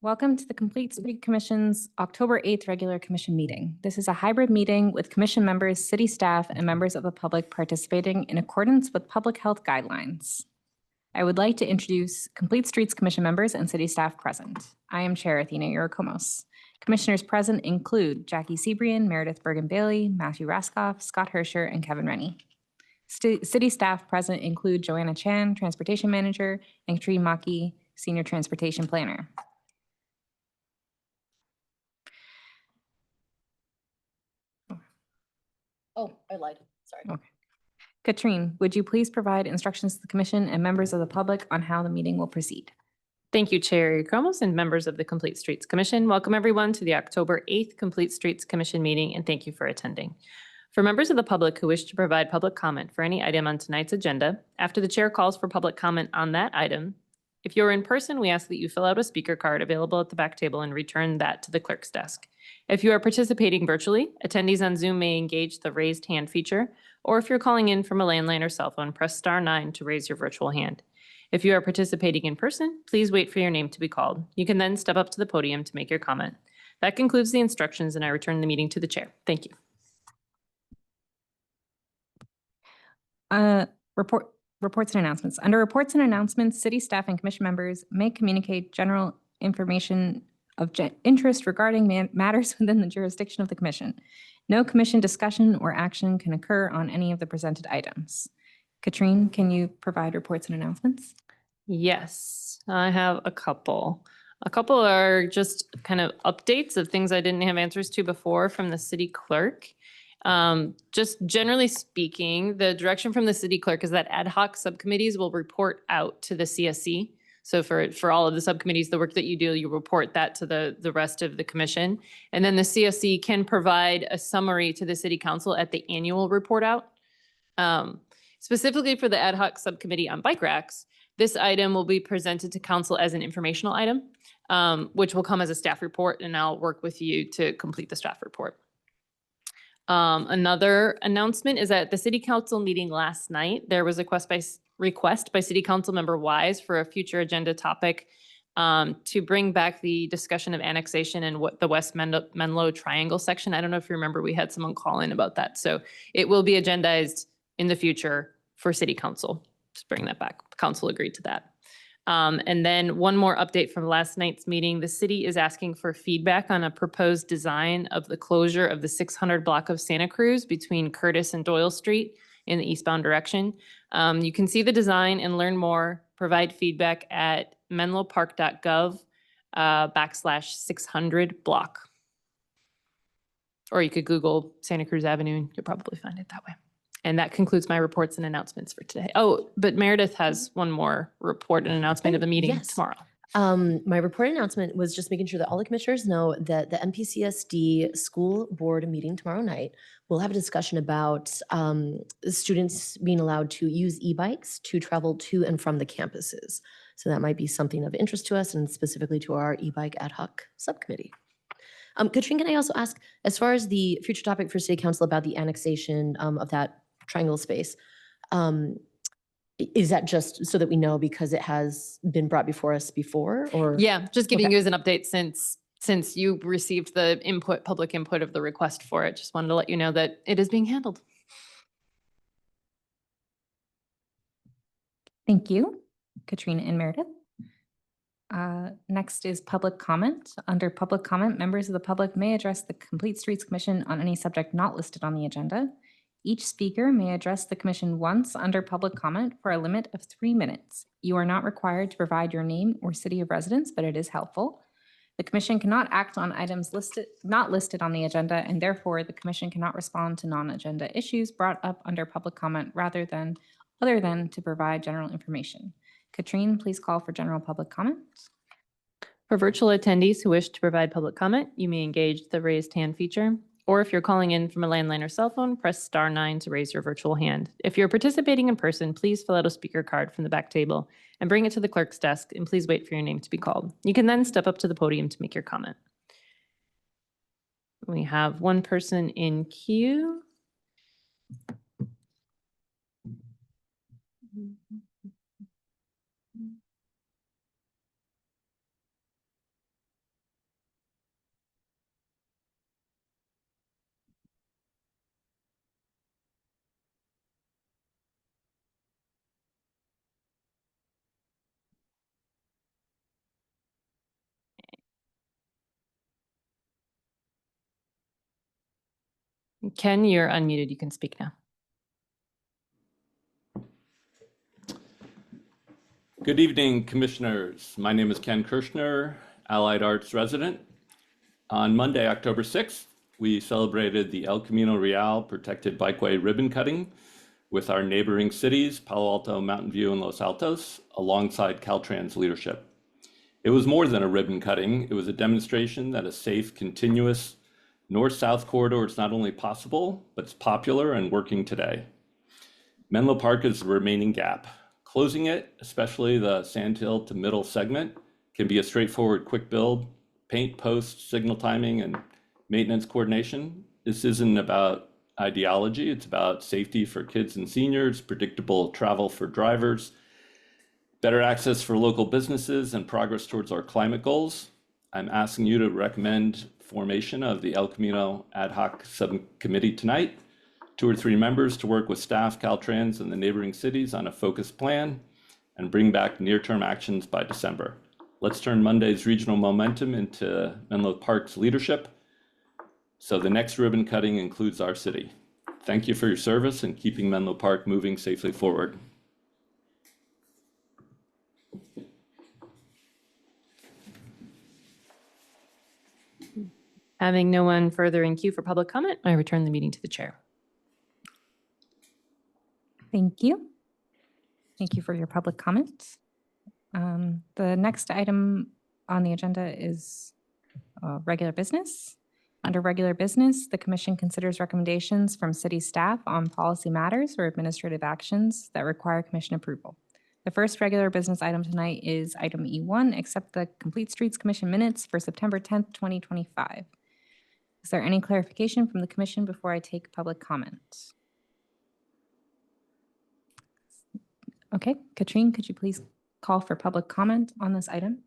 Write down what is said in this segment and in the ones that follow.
Welcome to the Complete Street Commission's October 8th regular commission meeting. This is a hybrid meeting with commission members, city staff, and members of the public participating in accordance with public health guidelines. I would like to introduce Complete Streets Commission members and city staff present. I am Chair Athena Yurakomos. Commissioners present include Jackie Sebrian, Meredith Bergen-Bailey, Matthew Raskoff, Scott Herscher, and Kevin Rennie. City staff present include Joanna Chan, Transportation Manager, and Katrine Maki, Senior Transportation Planner. Oh, I lied. Sorry. Okay. Katrine, would you please provide instructions to the commission and members of the public on how the meeting will proceed? Thank you, Chair Cromos and members of the Complete Streets Commission. Welcome everyone to the October 8th Complete Streets Commission meeting, and thank you for attending. For members of the public who wish to provide public comment for any item on tonight's agenda, after the chair calls for public comment on that item, if you're in person, we ask that you fill out a speaker card available at the back table and return that to the clerk's desk. If you are participating virtually, attendees on Zoom may engage the raised hand feature, or if you're calling in from a landline or cell phone, press *9 to raise your virtual hand. If you are participating in person, please wait for your name to be called. You can then step up to the podium to make your comment. That concludes the instructions, and I return the meeting to the chair. Thank you. Reports and announcements. Under reports and announcements, city staff and commission members may communicate general information of interest regarding matters within the jurisdiction of the commission. No commission discussion or action can occur on any of the presented items. Katrine, can you provide reports and announcements? Yes, I have a couple. A couple are just kind of updates of things I didn't have answers to before from the city clerk. Just generally speaking, the direction from the city clerk is that ad hoc subcommittees will report out to the CSC. So for all of the subcommittees, the work that you do, you report that to the rest of the commission. And then the CSC can provide a summary to the city council at the annual report out. Specifically for the ad hoc subcommittee on bike racks, this item will be presented to council as an informational item, which will come as a staff report, and I'll work with you to complete the staff report. Another announcement is that the city council meeting last night, there was a request by city council member Wise for a future agenda topic to bring back the discussion of annexation and what the West Menlo Triangle section. I don't know if you remember, we had someone call in about that. So it will be agendized in the future for city council. Just bring that back. Council agreed to that. And then one more update from last night's meeting. The city is asking for feedback on a proposed design of the closure of the 600 block of Santa Cruz between Curtis and Doyle Street in the eastbound direction. You can see the design and learn more, provide feedback at menlopark.gov /600 block. Or you could Google Santa Cruz Avenue and you'll probably find it that way. And that concludes my reports and announcements for today. Oh, but Meredith has one more report and announcement of the meeting tomorrow. My report announcement was just making sure that all the commissioners know that the MPCSD school board meeting tomorrow night will have a discussion about students being allowed to use e-bikes to travel to and from the campuses. So that might be something of interest to us and specifically to our e-bike ad hoc subcommittee. Katrine, can I also ask, as far as the future topic for city council about the annexation of that triangle space, is that just so that we know because it has been brought before us before, or? Yeah, just giving you as an update since you received the public input of the request for it. Just wanted to let you know that it is being handled. Thank you, Katrina and Meredith. Next is public comment. Under public comment, members of the public may address the Complete Streets Commission on any subject not listed on the agenda. Each speaker may address the commission once under public comment for a limit of 3 minutes. You are not required to provide your name or city of residence, but it is helpful. The commission cannot act on items not listed on the agenda, and therefore the commission cannot respond to non-agenda issues brought up under public comment other than to provide general information. Katrine, please call for general public comment. For virtual attendees who wish to provide public comment, you may engage the raised hand feature. Or if you're calling in from a landline or cell phone, press *9 to raise your virtual hand. If you're participating in person, please fill out a speaker card from the back table and bring it to the clerk's desk, and please wait for your name to be called. You can then step up to the podium to make your comment. We have one person in queue. Ken, you're unmuted. You can speak now. Good evening, commissioners. My name is Ken Kirschner, Allied Arts resident. On Monday, October 6th, we celebrated the El Camino Real Protected Bikeway ribbon cutting with our neighboring cities, Palo Alto, Mountain View, and Los Altos, alongside Caltrans leadership. It was more than a ribbon cutting. It was a demonstration that a safe, continuous north-south corridor is not only possible, but it's popular and working today. Menlo Park is the remaining gap. Closing it, especially the Sandhill to Middle segment, can be a straightforward quick build, paint, post, signal timing, and maintenance coordination. This isn't about ideology, it's about safety for kids and seniors, predictable travel for drivers, better access for local businesses, and progress towards our climate goals. I'm asking you to recommend formation of the El Camino Ad Hoc Subcommittee tonight. 2 or 3 members to work with staff, Caltrans, and the neighboring cities on a focused plan and bring back near-term actions by December. Let's turn Monday's regional momentum into Menlo Park's leadership, so the next ribbon cutting includes our city. Thank you for your service and keeping Menlo Park moving safely forward. Having no one further in queue for public comment, I return the meeting to the chair. Thank you. Thank you for your public comments. The next item on the agenda is regular business. Under regular business, the commission considers recommendations from city staff on policy matters or administrative actions that require commission approval. The first regular business item tonight is item E1, accept the Complete Streets Commission minutes for September 10th, 2025. Is there any clarification from the commission before I take public comment? Okay, Katrine, could you please call for public comment on this item?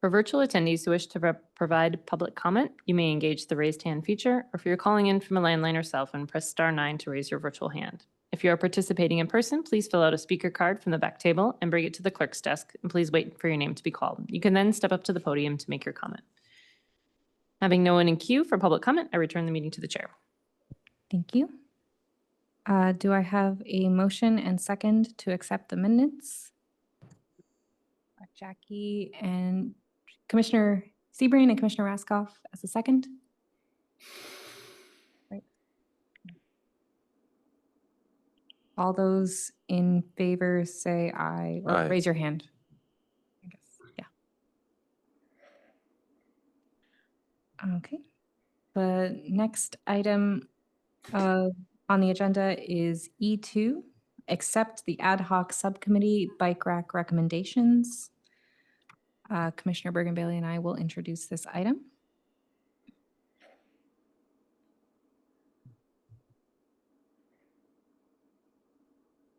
For virtual attendees who wish to provide public comment, you may engage the raised hand feature, or if you're calling in from a landline or cell phone, press *9 to raise your virtual hand. If you are participating in person, please fill out a speaker card from the back table and bring it to the clerk's desk, and please wait for your name to be called. You can then step up to the podium to make your comment. Having no one in queue for public comment, I return the meeting to the chair. Thank you. Do I have a motion and second to accept the minutes? Jackie and Commissioner Seabrain and Commissioner Raskoff as a second. Right. All those in favor say aye or Aye. raise your hand. I guess, yeah. Okay. The next item on the agenda is E2, accept the ad hoc subcommittee bike rack recommendations. Commissioner Bergen Bailey and I will introduce this item.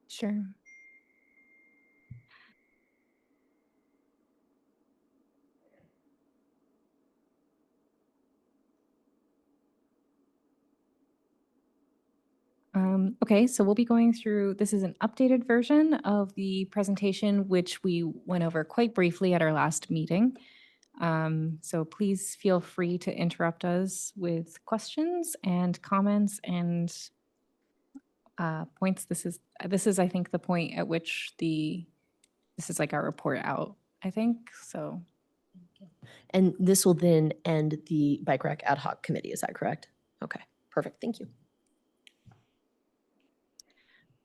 Sure. Okay, so we'll be going through, this is an updated version of the presentation, which we went over quite briefly at our last meeting. So please feel free to interrupt us with questions and comments and points. This is, I think, the point at which this is like our report out, I think, so. And this will then end the Bike Rack Ad Hoc Committee, is that correct? Okay, perfect, thank you.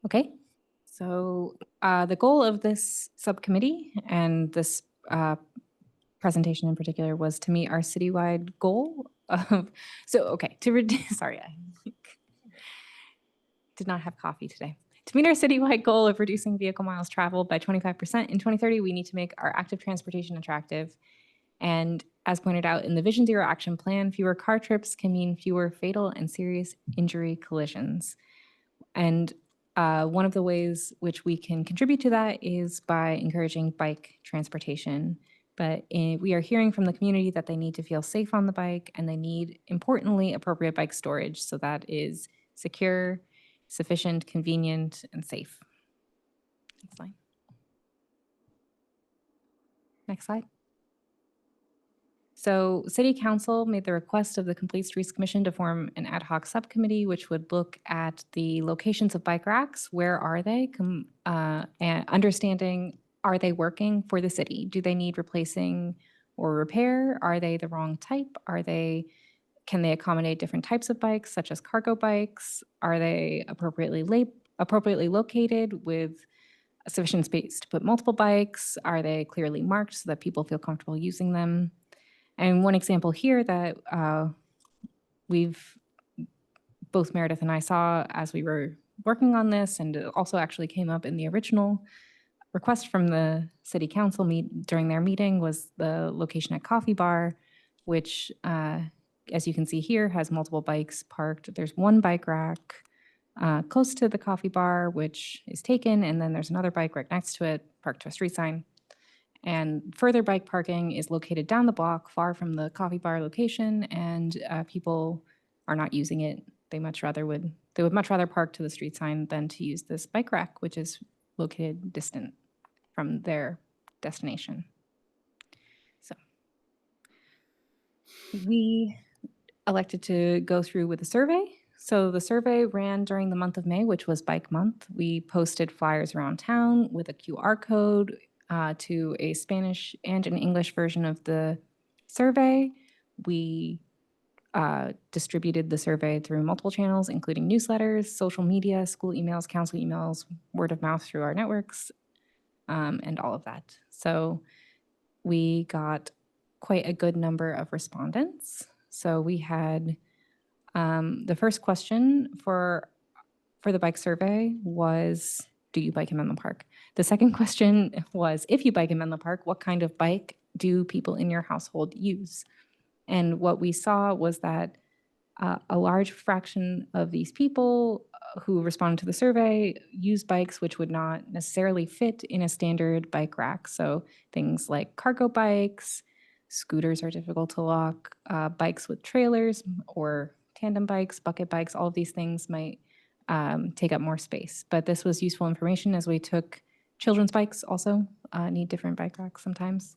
Okay, so the goal of this subcommittee and this presentation in particular was to meet our citywide goal of, to reduce, sorry, I did not have coffee today. To meet our citywide goal of reducing vehicle miles traveled by 25% in 2030, we need to make our active transportation attractive. And as pointed out in the Vision Zero Action Plan, fewer car trips can mean fewer fatal and serious injury collisions. And one of the ways which we can contribute to that is by encouraging bike transportation. But we are hearing from the community that they need to feel safe on the bike, and they need, importantly, appropriate bike storage. So that is secure, sufficient, convenient, and safe. Next slide. Next slide. So City Council made the request of the Complete Streets Commission to form an ad hoc subcommittee, which would look at the locations of bike racks. Where are they? And understanding, are they working for the city? Do they need replacing or repair? Are they the wrong type? Can they accommodate different types of bikes, such as cargo bikes? Are they appropriately located with sufficient space to put multiple bikes? Are they clearly marked so that people feel comfortable using them? And one example here that both Meredith and I saw as we were working on this, and it also actually came up in the original request from the city council during their meeting, was the location at Coffee Bar, which, as you can see here, has multiple bikes parked. There's one bike rack close to the Coffee Bar, which is taken, and then there's another bike right next to it, parked to a street sign. And further bike parking is located down the block, far from the Coffee Bar location, and people are not using it. They would much rather park to the street sign than to use this bike rack, which is located distant from their destination. So we elected to go through with a survey. So the survey ran during the month of May, which was Bike Month. We posted flyers around town with a QR code to a Spanish and an English version of the survey. We distributed the survey through multiple channels, including newsletters, social media, school emails, council emails, word of mouth through our networks, and all of that. So we got quite a good number of respondents. So we had the first question for the bike survey was, do you bike in Menlo Park? The second question was, if you bike in Menlo Park, what kind of bike do people in your household use? And what we saw was that a large fraction of these people who responded to the survey use bikes which would not necessarily fit in a standard bike rack. So things like cargo bikes, scooters are difficult to lock, bikes with trailers or tandem bikes, bucket bikes, all of these things might take up more space. But this was useful information as we took children's bikes also need different bike racks sometimes.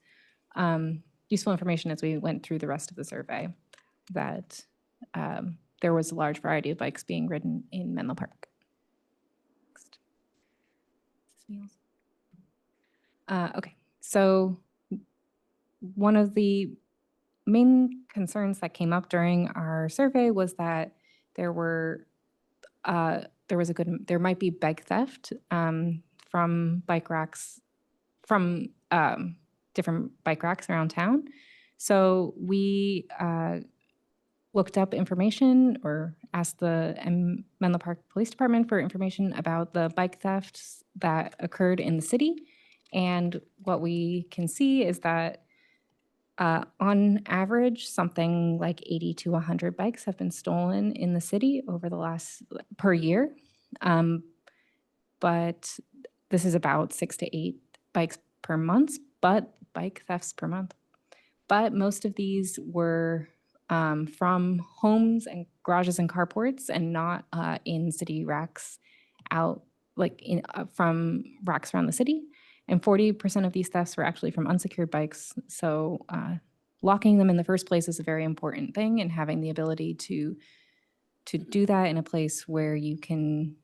Useful information as we went through the rest of the survey that there was a large variety of bikes being ridden in Menlo Park. Okay, so one of the main concerns that came up during our survey was that there might be bike theft from bike racks, from different bike racks around town. So we looked up information or asked the Menlo Park Police Department for information about the bike thefts that occurred in the city. And what we can see is that on average, something like 80 to 100 bikes have been stolen in the city over the per year. But this is about 6 to 8 bikes per month, bike thefts per month. But most of these were from homes and garages and carports, and not in city racks from racks around the city. And 40% of these thefts were actually from unsecured bikes. So locking them in the first place is a very important thing, and having the ability to do that in a place where you can,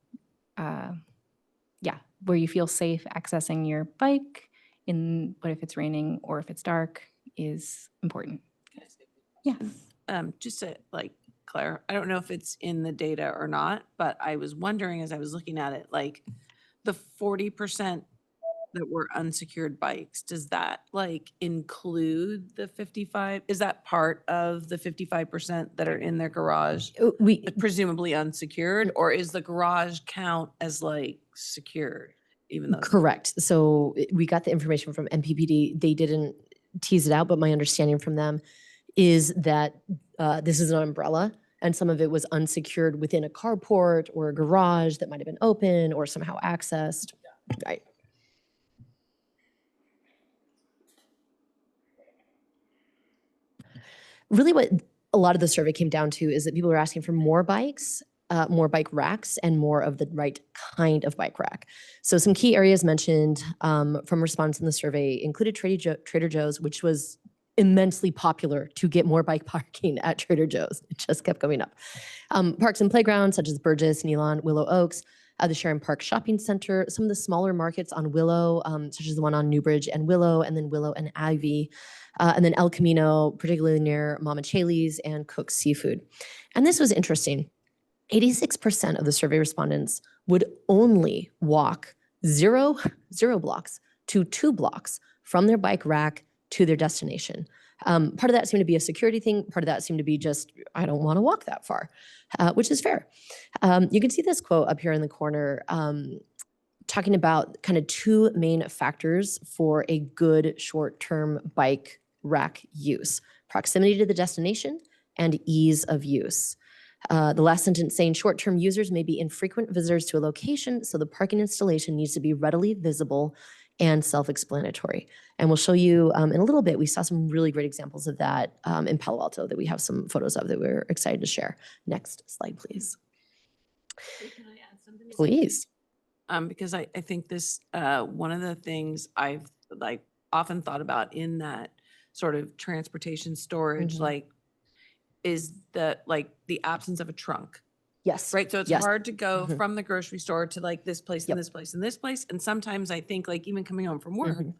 where you feel safe accessing your bike, but if it's raining or if it's dark, is important. Yes. Just to Claire, I don't know if it's in the data or not, but I was wondering as I was looking at it, like the 40% that were unsecured bikes, does that include the 55? Is that part of the 55% that are in their garage, presumably unsecured, or is the garage count as secured? Even though Correct. So we got the information from MPPD. They didn't tease it out, but my understanding from them is that this is an umbrella, and some of it was unsecured within a carport or a garage that might have been open or somehow accessed. Right. Really what a lot of the survey came down to is that people are asking for more bikes, more bike racks, and more of the right kind of bike rack. So some key areas mentioned from respondents in the survey included Trader Joe's, which was immensely popular to get more bike parking at Trader Joe's. It just kept going up. Parks and playgrounds such as Burgess, Nealon, Willow Oaks, the Sharon Park Shopping Center, some of the smaller markets on Willow, such as the one on Newbridge and Willow, and then Willow and Ivy, and then El Camino, particularly near Mama Chaley's and Cook's Seafood. And this was interesting. 86% of the survey respondents would only walk zero blocks to 2 blocks from their bike rack to their destination. Part of that seemed to be a security thing. Part of that seemed to be just, I don't want to walk that far, which is fair. You can see this quote up here in the corner talking about kind of 2 main factors for a good short-term bike rack use: proximity to the destination and ease of use. The last sentence saying short-term users may be infrequent visitors to a location, so the parking installation needs to be readily visible and self-explanatory. And we'll show you in a little bit, we saw some really great examples of that in Palo Alto that we have some photos of that we're excited to share. Next slide, please. Can I add something? Please. Because I think this, one of the things I've like often thought about in that sort of transportation storage, Mhm. like, is that like the absence of a trunk, Yes. right? So it's Yes. hard to go Mhm. from the grocery store to like this place Yep. and this place and this place. And sometimes I think like even coming home from work, Mhm.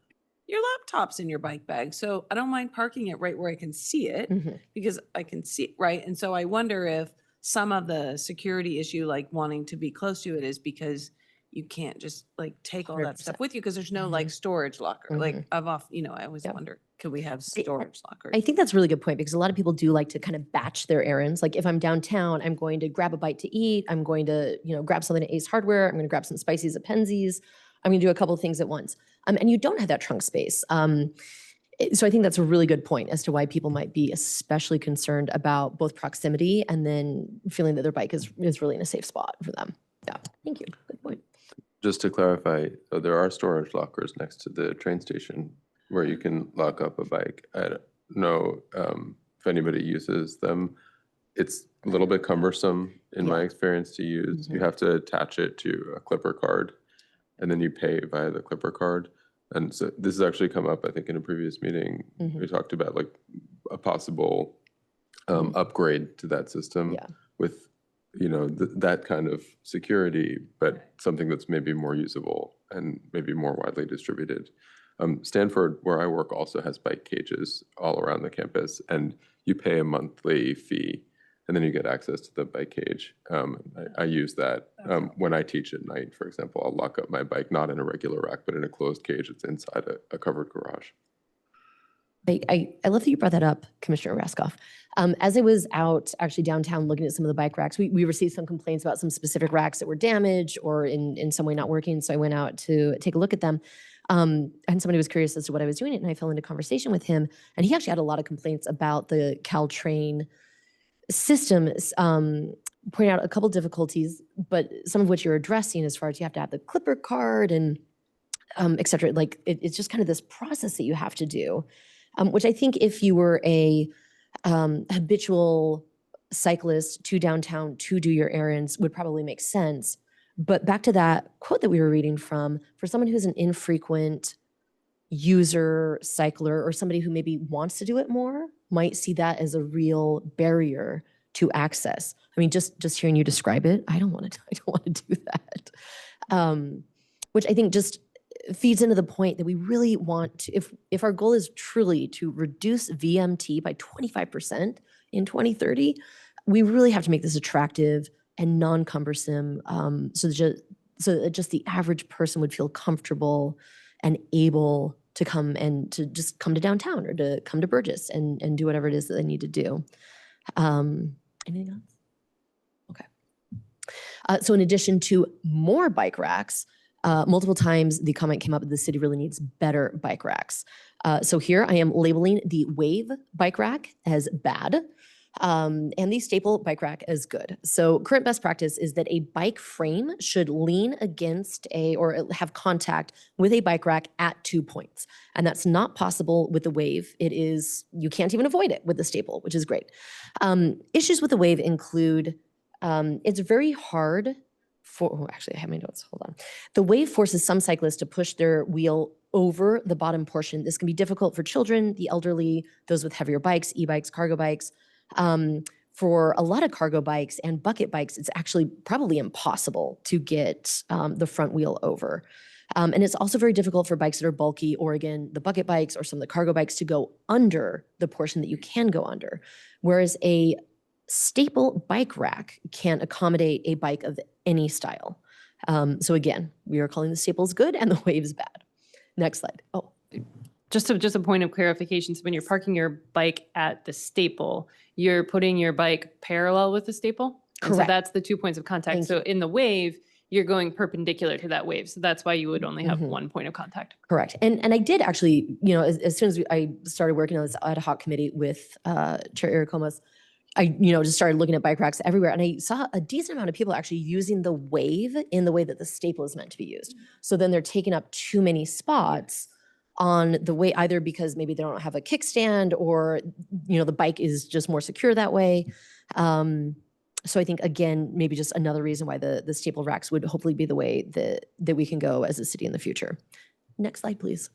your laptop's in your bike bag. So I don't mind parking it right where I can see it Mhm. because I can see, right? And so I wonder if some of the security issue, like wanting to be close to it, is because you can't just like take all that stuff 100%. with you because there's no like storage locker. Like I've I always Yep. wonder, could we have I- storage lockers? I think that's a really good point because a lot of people do like to kind of batch their errands. Like if I'm downtown, I'm going to grab a bite to eat. I'm going to, grab something at Ace Hardware. I'm going to grab some spices at Penzies. I'm going to do a couple of things at once. And you don't have that trunk space. So I think that's a really good point as to why people might be especially concerned about both proximity and then feeling that their bike is really in a safe spot for them. Yeah, thank you. Good point. Just to clarify, so there are storage lockers next to the train station where you can lock up a bike. I don't know if anybody uses them. It's a little bit cumbersome in my Yeah. experience to use. You Mhm. have to attach it to a Clipper card and then you pay via the Clipper card. And so this has actually come up, I think, in a previous meeting. Mhm. We talked about like a possible Mhm. upgrade to that system Yeah. with that kind of security, but something that's maybe more usable and maybe more widely distributed. Stanford, where I work, also has bike cages all around the campus, and you pay a monthly fee, and then you get access to the bike cage. I use that when I teach at night, for example. I'll lock up my bike, not in a regular rack, but in a closed cage that's inside a covered garage. I love that you brought that up, Commissioner Raskoff. As I was out actually downtown looking at some of the bike racks, we received some complaints about some specific racks that were damaged or in some way not working. So I went out to take a look at them. And somebody was curious as to what I was doing, and I fell into conversation with him. And he actually had a lot of complaints about the Caltrain system, pointing out a couple difficulties, but some of which you're addressing as far as you have to have the Clipper card and et cetera. Like it's just kind of this process that you have to do. Which I think if you were a habitual cyclist to downtown to do your errands would probably make sense. But back to that quote that we were reading from, for someone who's an infrequent user, cycler, or somebody who maybe wants to do it more, might see that as a real barrier to access. I mean, just hearing you describe it, I don't want to do that. Which I think just feeds into the point that we really want to, if our goal is truly to reduce VMT by 25% in 2030, we really have to make this attractive and non-cumbersome, so that just the average person would feel comfortable and able to come to downtown or to come to Burgess and do whatever it is that they need to do. Anything else? Okay. So in addition to more bike racks, multiple times the comment came up that the city really needs better bike racks. So here I am labeling the Wave bike rack as bad and the Staple bike rack as good. So current best practice is that a bike frame should lean against or have contact with a bike rack at 2 points. And that's not possible with the Wave. You can't even avoid it with the Staple, which is great. Issues with the Wave include, it's very hard actually, I have my notes. Hold on. The Wave forces some cyclists to push their wheel over the bottom portion. This can be difficult for children, the elderly, those with heavier bikes, e-bikes, cargo bikes. For a lot of cargo bikes and bucket bikes, it's actually probably impossible to get the front wheel over. And it's also very difficult for bikes that are bulky, or again, the bucket bikes or some of the cargo bikes, to go under the portion that you can go under. Whereas a staple bike rack can accommodate a bike of any style. So again, we are calling the staples good and the waves bad. Next slide. Oh, Just a point of clarification. So when you're parking your bike at the staple, you're putting your bike parallel with the staple? And so Correct. that's the 2 points of contact. Thank So in the wave, you're going perpendicular to that wave. So that's why you would only have Mhm. 1 point of contact. correct. And I did actually, as soon as I started working on this ad hoc committee with Chair Eric Comas, I, just started looking at bike racks everywhere, and I saw a decent amount of people actually using the wave in the way that the staple is meant to be used. So then they're taking up too many spots on the way, either because maybe they don't have a kickstand, or, the bike is just more secure that way. So I think, again, maybe just another reason why the staple racks would hopefully be the way that we can go as a city in the future. Next slide, please.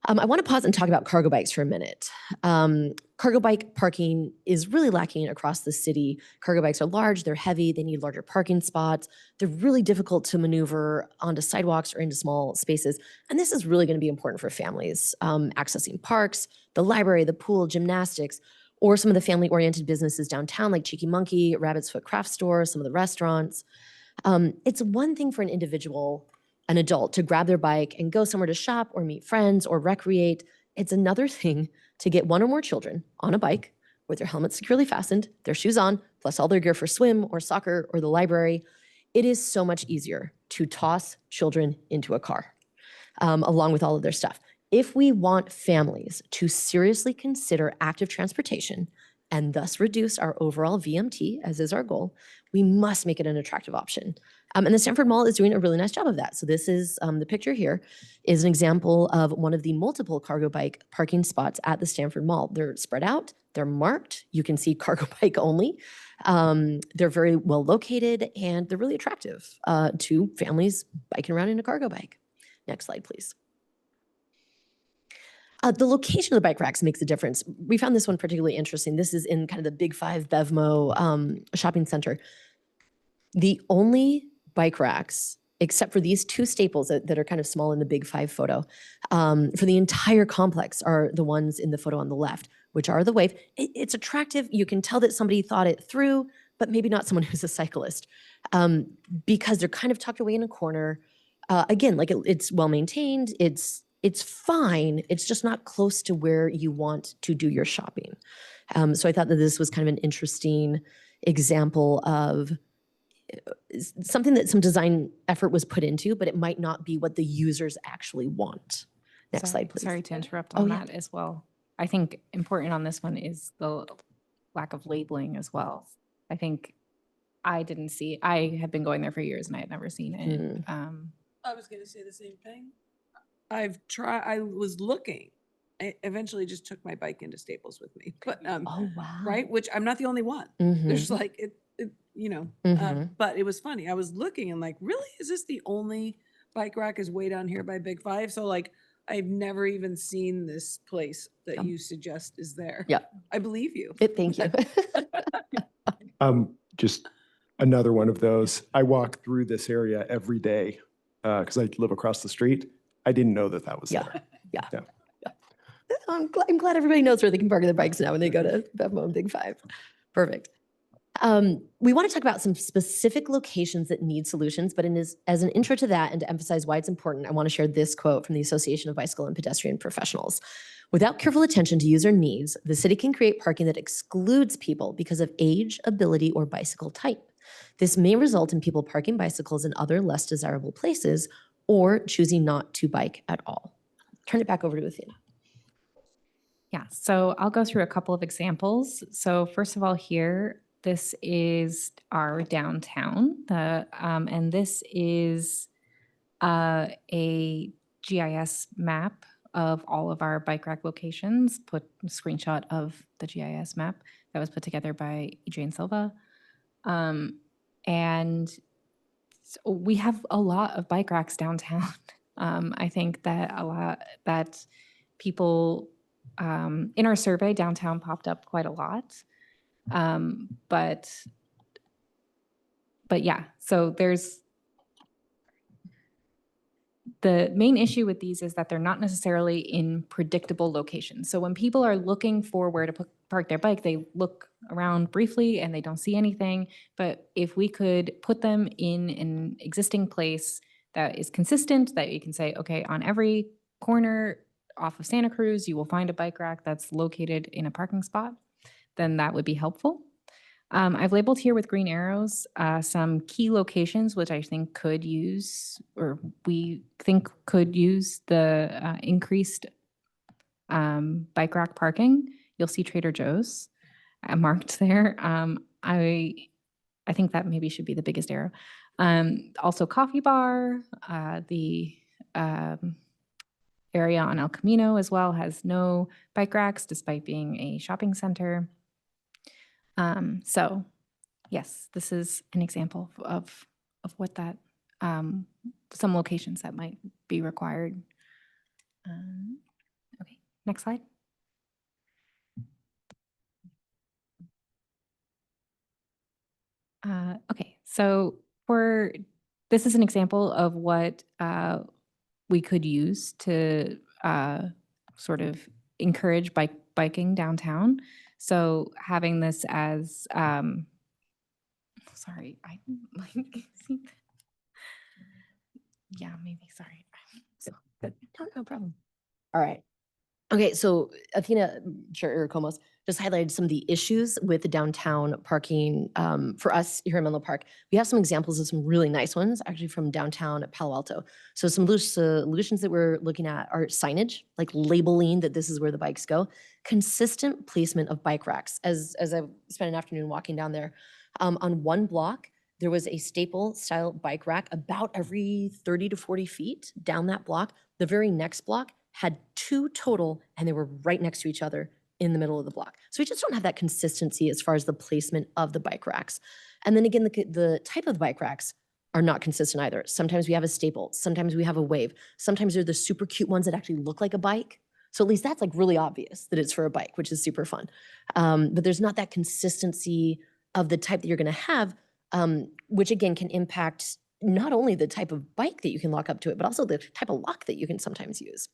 I want to pause and talk about cargo bikes for a minute. Cargo bike parking is really lacking across the city. Cargo bikes are large, they're heavy, they need larger parking spots. They're really difficult to maneuver onto sidewalks or into small spaces. And this is really going to be important for families accessing parks, the library, the pool, gymnastics, or some of the family-oriented businesses downtown like Cheeky Monkey, Rabbit's Foot Craft Store, some of the restaurants. It's one thing for an adult to grab their bike and go somewhere to shop or meet friends or recreate. It's another thing to get one or more children on a bike with their helmets securely fastened, their shoes on, plus all their gear for swim or soccer or the library. It is so much easier to toss children into a car along with all of their stuff. If we want families to seriously consider active transportation and thus reduce our overall VMT, as is our goal, we must make it an attractive option. And the Stanford Mall is doing a really nice job of that. So this is the picture here is an example of one of the multiple cargo bike parking spots at the Stanford Mall. They're spread out, they're marked. You can see cargo bike only. They're very well located, and they're really attractive to families biking around in a cargo bike. Next slide, please. The location of the bike racks makes a difference. We found this one particularly interesting. This is in kind of the Big Five BevMo shopping center. The only bike racks, except for these two staples that are kind of small in the Big Five photo, for the entire complex are the ones in the photo on the left, which are the wave. It's attractive. You can tell that somebody thought it through, but maybe not someone who's a cyclist, because they're kind of tucked away in a corner. Again, like it's well maintained. It's fine. It's just not close to where you want to do your shopping. So I thought that this was kind of an interesting example of something that some design effort was put into, but it might not be what the users actually want. Next slide, please. Sorry to interrupt Oh, on yeah. that as well. I think important on this one is the lack of labeling as well. I think I had been going there for years and I had never seen it. I was going to say the same thing. I was looking. I eventually just took my bike into Staples with me, but, Oh, wow. right, which I'm not the only one. Mhm. There's like, Mhm. but it was funny. I was looking and like, really, is this the only bike rack is way down here by Big Five? So like, I've never even seen this place that Yeah. you suggest is there. Yeah. I believe you. Thank you. Just another one of those. I walk through this area every day because I live across the street. I didn't know that was Yeah. there. Yeah. I'm glad everybody knows where they can park their bikes now when they go to BevMo and Big Five. Perfect. We want to talk about some specific locations that need solutions, but as an intro to that and to emphasize why it's important, I want to share this quote from the Association of Bicycle and Pedestrian Professionals. Without careful attention to user needs, the city can create parking that excludes people because of age, ability, or bicycle type. This may result in people parking bicycles in other less desirable places or choosing not to bike at all. Turn it back over to Athena. Yeah, so I'll go through a couple of examples. So first of all, here, this is our downtown, and this is a GIS map of all of our bike rack locations, put a screenshot of the GIS map that was put together by Adrian Silva. And so we have a lot of bike racks downtown. I think that that people in our survey, downtown popped up quite a lot. But yeah, so there's the main issue with these is that they're not necessarily in predictable locations. So when people are looking for where to park their bike, they look around briefly and they don't see anything. But if we could put them in an existing place that is consistent, that you can say, okay, on every corner off of Santa Cruz, you will find a bike rack that's located in a parking spot, then that would be helpful. I've labeled here with green arrows some key locations which I think could use, or we think could use the increased bike rack parking. You'll see Trader Joe's marked there. I think that maybe should be the biggest arrow. Also Coffee Bar, the area on El Camino as well has no bike racks despite being a shopping center. So yes, this is an example of what that, some locations that might be required. Okay, next slide. Okay, so this is an example of what we could use to sort of encourage biking downtown. So having this as, sorry, I like, yeah, maybe, sorry. No, no problem. All right. Okay, so Athena Chirikomos just highlighted some of the issues with the downtown parking for us here in Menlo Park. We have some examples of some really nice ones actually from downtown Palo Alto. So some solutions that we're looking at are signage, like labeling that this is where the bikes go, consistent placement of bike racks. As I've spent an afternoon walking down there, on one block, there was a staple style bike rack about every 30 to 40 feet down that block. The very next block had 2 total, and they were right next to each other in the middle of the block. So we just don't have that consistency as far as the placement of the bike racks. And then again, the type of bike racks are not consistent either. Sometimes we have a staple, sometimes we have a wave, sometimes they're the super cute ones that actually look like a bike. So at least that's like really obvious that it's for a bike, which is super fun. But there's not that consistency of the type that you're gonna have, which again can impact not only the type of bike that you can lock up to it, but also the type of lock that you can sometimes use.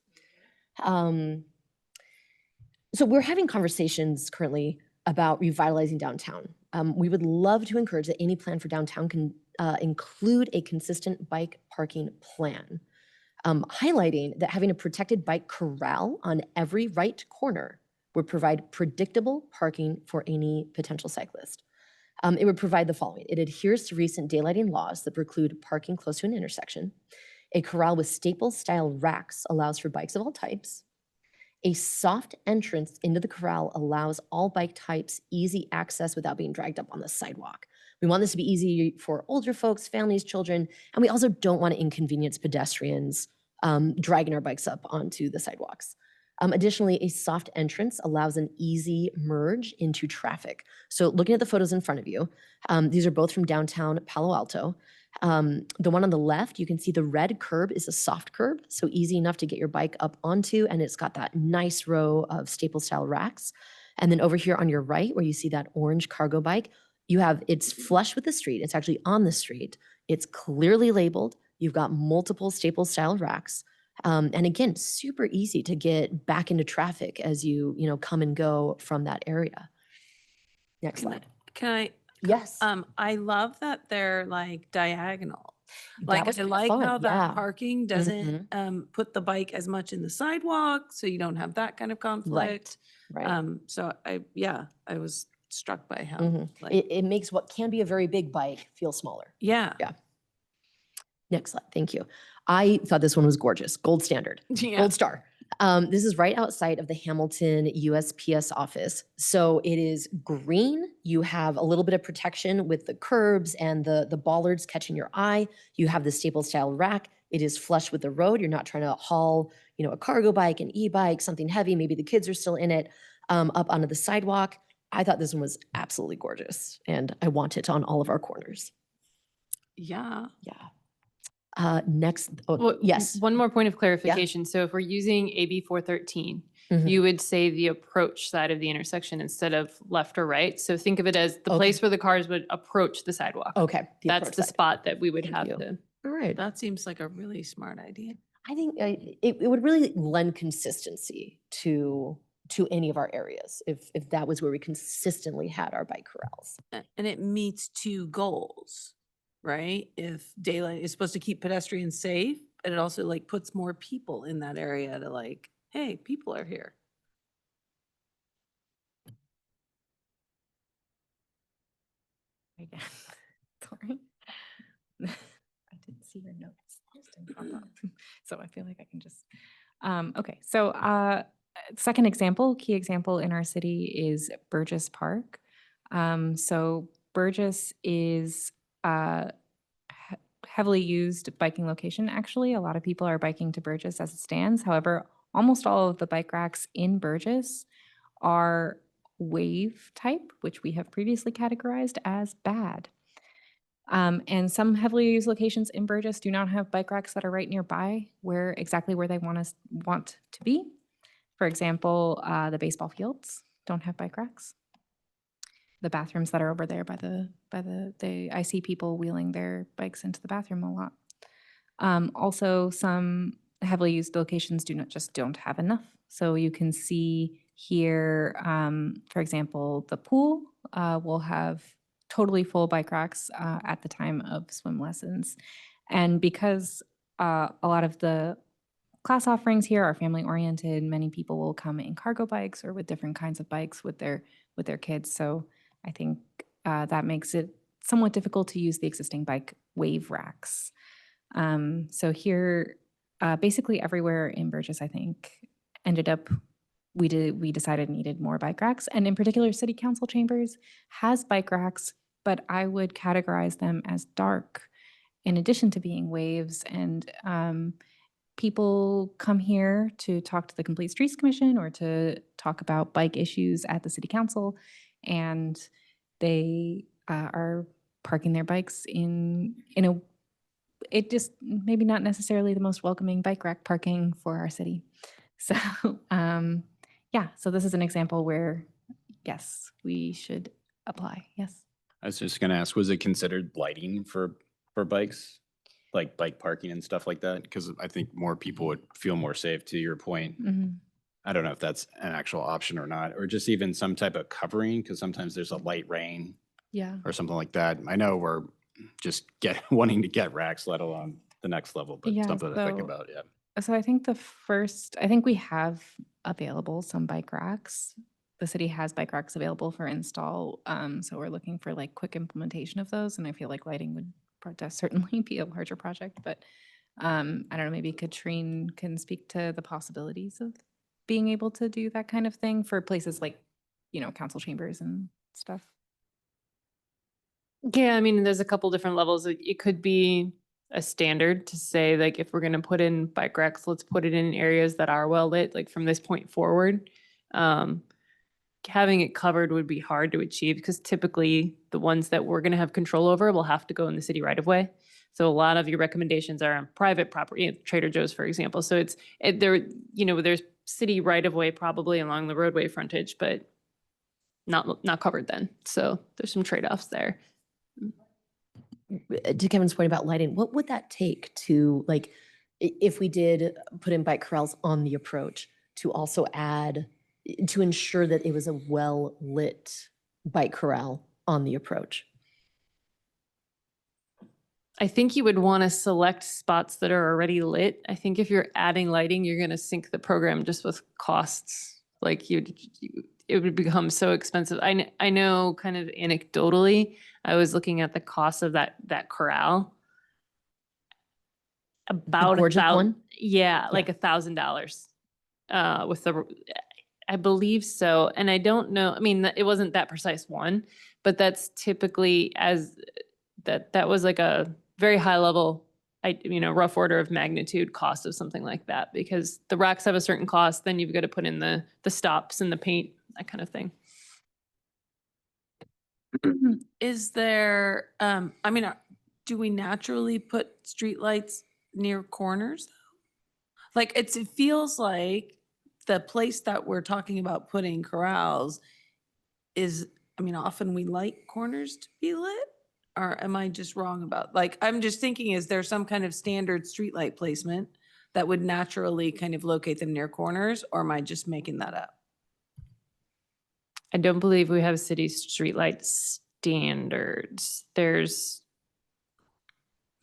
So we're having conversations currently about revitalizing downtown. We would love to encourage that any plan for downtown can include a consistent bike parking plan, highlighting that having a protected bike corral on every right corner would provide predictable parking for any potential cyclist. It would provide the following. It adheres to recent daylighting laws that preclude parking close to an intersection. A corral with staple-style racks allows for bikes of all types. A soft entrance into the corral allows all bike types easy access without being dragged up on the sidewalk. We want this to be easy for older folks, families, children, and we also don't want to inconvenience pedestrians dragging our bikes up onto the sidewalks. Additionally, a soft entrance allows an easy merge into traffic. So looking at the photos in front of you, these are both from downtown Palo Alto. The one on the left, you can see the red curb is a soft curb, so easy enough to get your bike up onto, and it's got that nice row of staple style racks. And then over here on your right, where you see that orange cargo bike, it's flush with the street. It's actually on the street. It's clearly labeled. You've got multiple staple style racks. And again, super easy to get back into traffic as you come and go from that area. Next slide. Can I? Yes. I love that they're like diagonal. That Like was I pretty like fun, how that yeah. parking doesn't put the bike as much in the sidewalk, so you don't have that kind of conflict. Right. So I was struck by how Mhm. like It makes what can be a very big bike feel smaller. yeah. Next slide. Thank you. I thought this one was gorgeous. Gold standard. Yeah. Gold star. This is right outside of the Hamilton USPS office. So it is green. You have a little bit of protection with the curbs and the bollards catching your eye. You have the staple style rack. It is flush with the road. You're not trying to haul, a cargo bike, an e-bike, something heavy. Maybe the kids are still in it, up onto the sidewalk. I thought this one was absolutely gorgeous, and I want it on all of our corners. Yeah. Yeah. Next, oh, Well, yes. One more point of clarification. So if we're using AB 413, Mhm. you would say the approach side of the intersection instead of left or right. So think of it as the Okay. place where the cars would approach the sidewalk. Okay. That's approach the side. spot that we would Thank have you. to. All right. That seems like a really smart idea. I think it would really lend consistency to any of our areas if that was where we consistently had our bike corrals. And it meets two goals, right? If daylight is supposed to keep pedestrians safe, and it also like puts more people in that area to like, hey, people are here. Again, sorry. I didn't see your notes. Those didn't pop up. So I feel like I can just, okay. So second example, key example in our city is Burgess Park. So Burgess is heavily used biking location, actually. A lot of people are biking to Burgess as it stands. However, almost all of the bike racks in Burgess are wave type, which we have previously categorized as bad. And some heavily used locations in Burgess do not have bike racks that are right nearby exactly where they want to be. For example, the baseball fields don't have bike racks. The bathrooms that are over there I see people wheeling their bikes into the bathroom a lot. Also, some heavily used locations don't have enough. So you can see here, for example, the pool will have totally full bike racks at the time of swim lessons. And because a lot of the class offerings here are family oriented, many people will come in cargo bikes or with different kinds of bikes with their kids. So I think that makes it somewhat difficult to use the existing bike wave racks. So here, basically everywhere in Burgess, I think, ended up, we decided needed more bike racks. And in particular, City Council Chambers has bike racks, but I would categorize them as dark in addition to being waves. And people come here to talk to the Complete Streets Commission or to talk about bike issues at the City Council. And they are parking their bikes in it just maybe not necessarily the most welcoming bike rack parking for our city. So yeah, so this is an example where, yes, we should apply. Yes. I was just gonna ask, was it considered lighting for bikes? Like bike parking and stuff like that? Because I think more people would feel more safe, to your point. Mhm. I don't know if that's an actual option or not, or just even some type of covering, because sometimes there's a light rain Yeah. or something like that. I know we're just wanting to get racks, let alone the next level, but Yeah, something to think so- about, yeah. So I think I think we have available some bike racks. The city has bike racks available for install. So we're looking for like quick implementation of those. And I feel like lighting would certainly be a larger project, but I don't know, maybe Katrine can speak to the possibilities of being able to do that kind of thing for places like, council chambers and stuff. Yeah, I mean, there's a couple different levels. It could be a standard to say, like, if we're going to put in bike racks, let's put it in areas that are well lit, like from this point forward. Having it covered would be hard to achieve because typically the ones that we're going to have control over will have to go in the city right of way. So a lot of your recommendations are on private property, Trader Joe's, for example. So there's city right of way probably along the roadway frontage, but not covered then. So there's some trade-offs there. To Kevin's point about lighting, what would that take to, like, if we did put in bike corrals on the approach, to also add, to ensure that it was a well-lit bike corral on the approach? I think you would want to select spots that are already lit. I think if you're adding lighting, you're going to sink the program just with costs. Like it would become so expensive. I know kind of anecdotally, I was looking at the cost of that corral. About gorgeous one? Yeah, like $1,000 with I believe so. And I don't know, I mean, it wasn't that precise one, but that's typically that was like a very high level, rough order of magnitude cost of something like that, because the racks have a certain cost, then you've got to put in the stops and the paint, that kind of thing. Is there, do we naturally put streetlights near corners? Like, it feels like the place that we're talking about putting corrals is, I mean, often we like corners to be lit? Or am I just wrong about, like, I'm just thinking, is there some kind of standard streetlight placement that would naturally kind of locate them near corners, or am I just making that up? I don't believe we have city streetlight standards. There's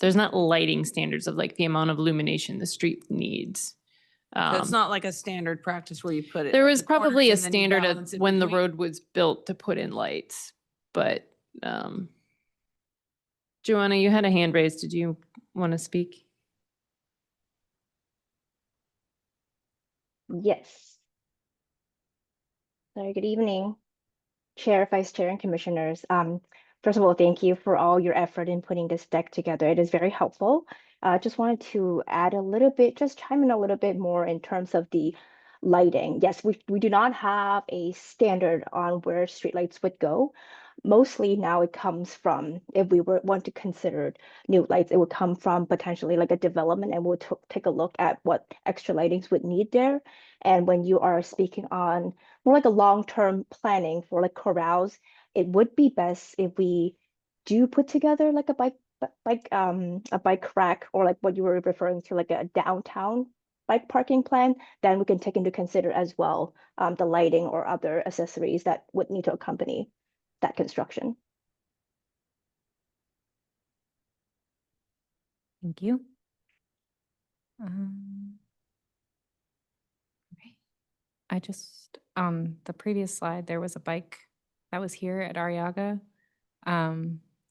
not lighting standards of like the amount of illumination the street needs. So it's not like a standard practice where you put it. There at was the corners probably a and then you standard of balance in when the between. road was built to put in lights, but Joanna, you had a hand raised. Did you want to speak? Yes. Sorry, good evening, Chair, Vice Chair, and Commissioners. First of all, thank you for all your effort in putting this deck together. It is very helpful. Just wanted to add a little bit, just chime in a little bit more in terms of the lighting. Yes, we do not have a standard on where streetlights would go. Mostly now it comes from, if we want to consider new lights, it would come from potentially like a development, and we'll take a look at what extra lightings would need there. And when you are speaking on more like a long-term planning for like corrals, it would be best if we do put together like a bike rack, or like what you were referring to, like a downtown bike parking plan. Then we can take into consider as well the lighting or other accessories that would need to accompany that construction. Thank you. Okay. I just, the previous slide, there was a bike that was here at Arriaga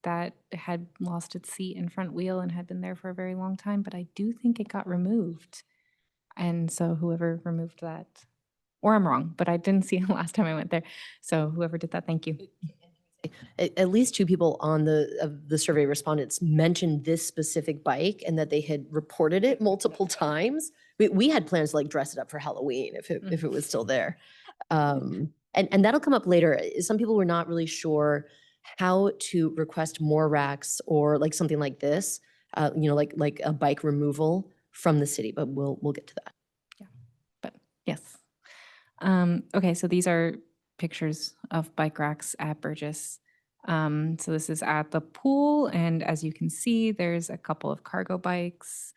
that had lost its seat and front wheel and had been there for a very long time, but I do think it got removed. And so whoever removed that, or I'm wrong, but I didn't see it last time I went there. So whoever did that, thank you. At least two people on the survey respondents mentioned this specific bike and that they had reported it multiple times. We had plans to like dress it up for Halloween if it was still there. And that'll come up later. Some people were not really sure how to request more racks or like something like this, like a bike removal from the city, but we'll get to that. Yeah, but yes. Okay, so these are pictures of bike racks at Burgess. So this is at the pool, and as you can see, there's a couple of cargo bikes.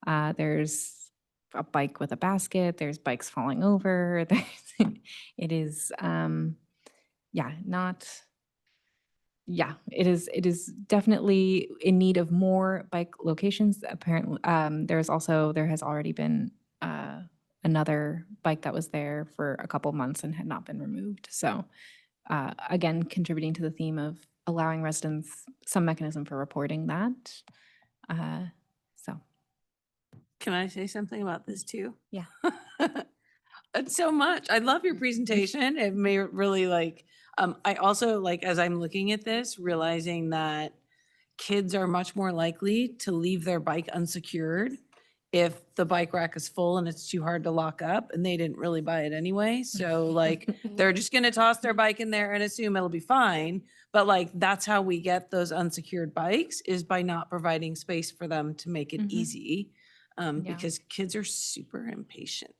There's a bike with a basket. There's bikes falling over. It is, it is definitely in need of more bike locations. Apparently, there has already been another bike that was there for a couple months and had not been removed. So again, contributing to the theme of allowing residents some mechanism for reporting that. So. Can I say something about this too? Yeah. It's so much. I love your presentation. It may really like, I also like, as I'm looking at this, realizing that kids are much more likely to leave their bike unsecured if the bike rack is full and it's too hard to lock up and they didn't really buy it anyway. So like, they're just gonna toss their bike in there and assume it'll be fine. But like, that's how we get those unsecured bikes, is by not providing space for them to make it Mhm. easy. Yeah. Because kids are super impatient.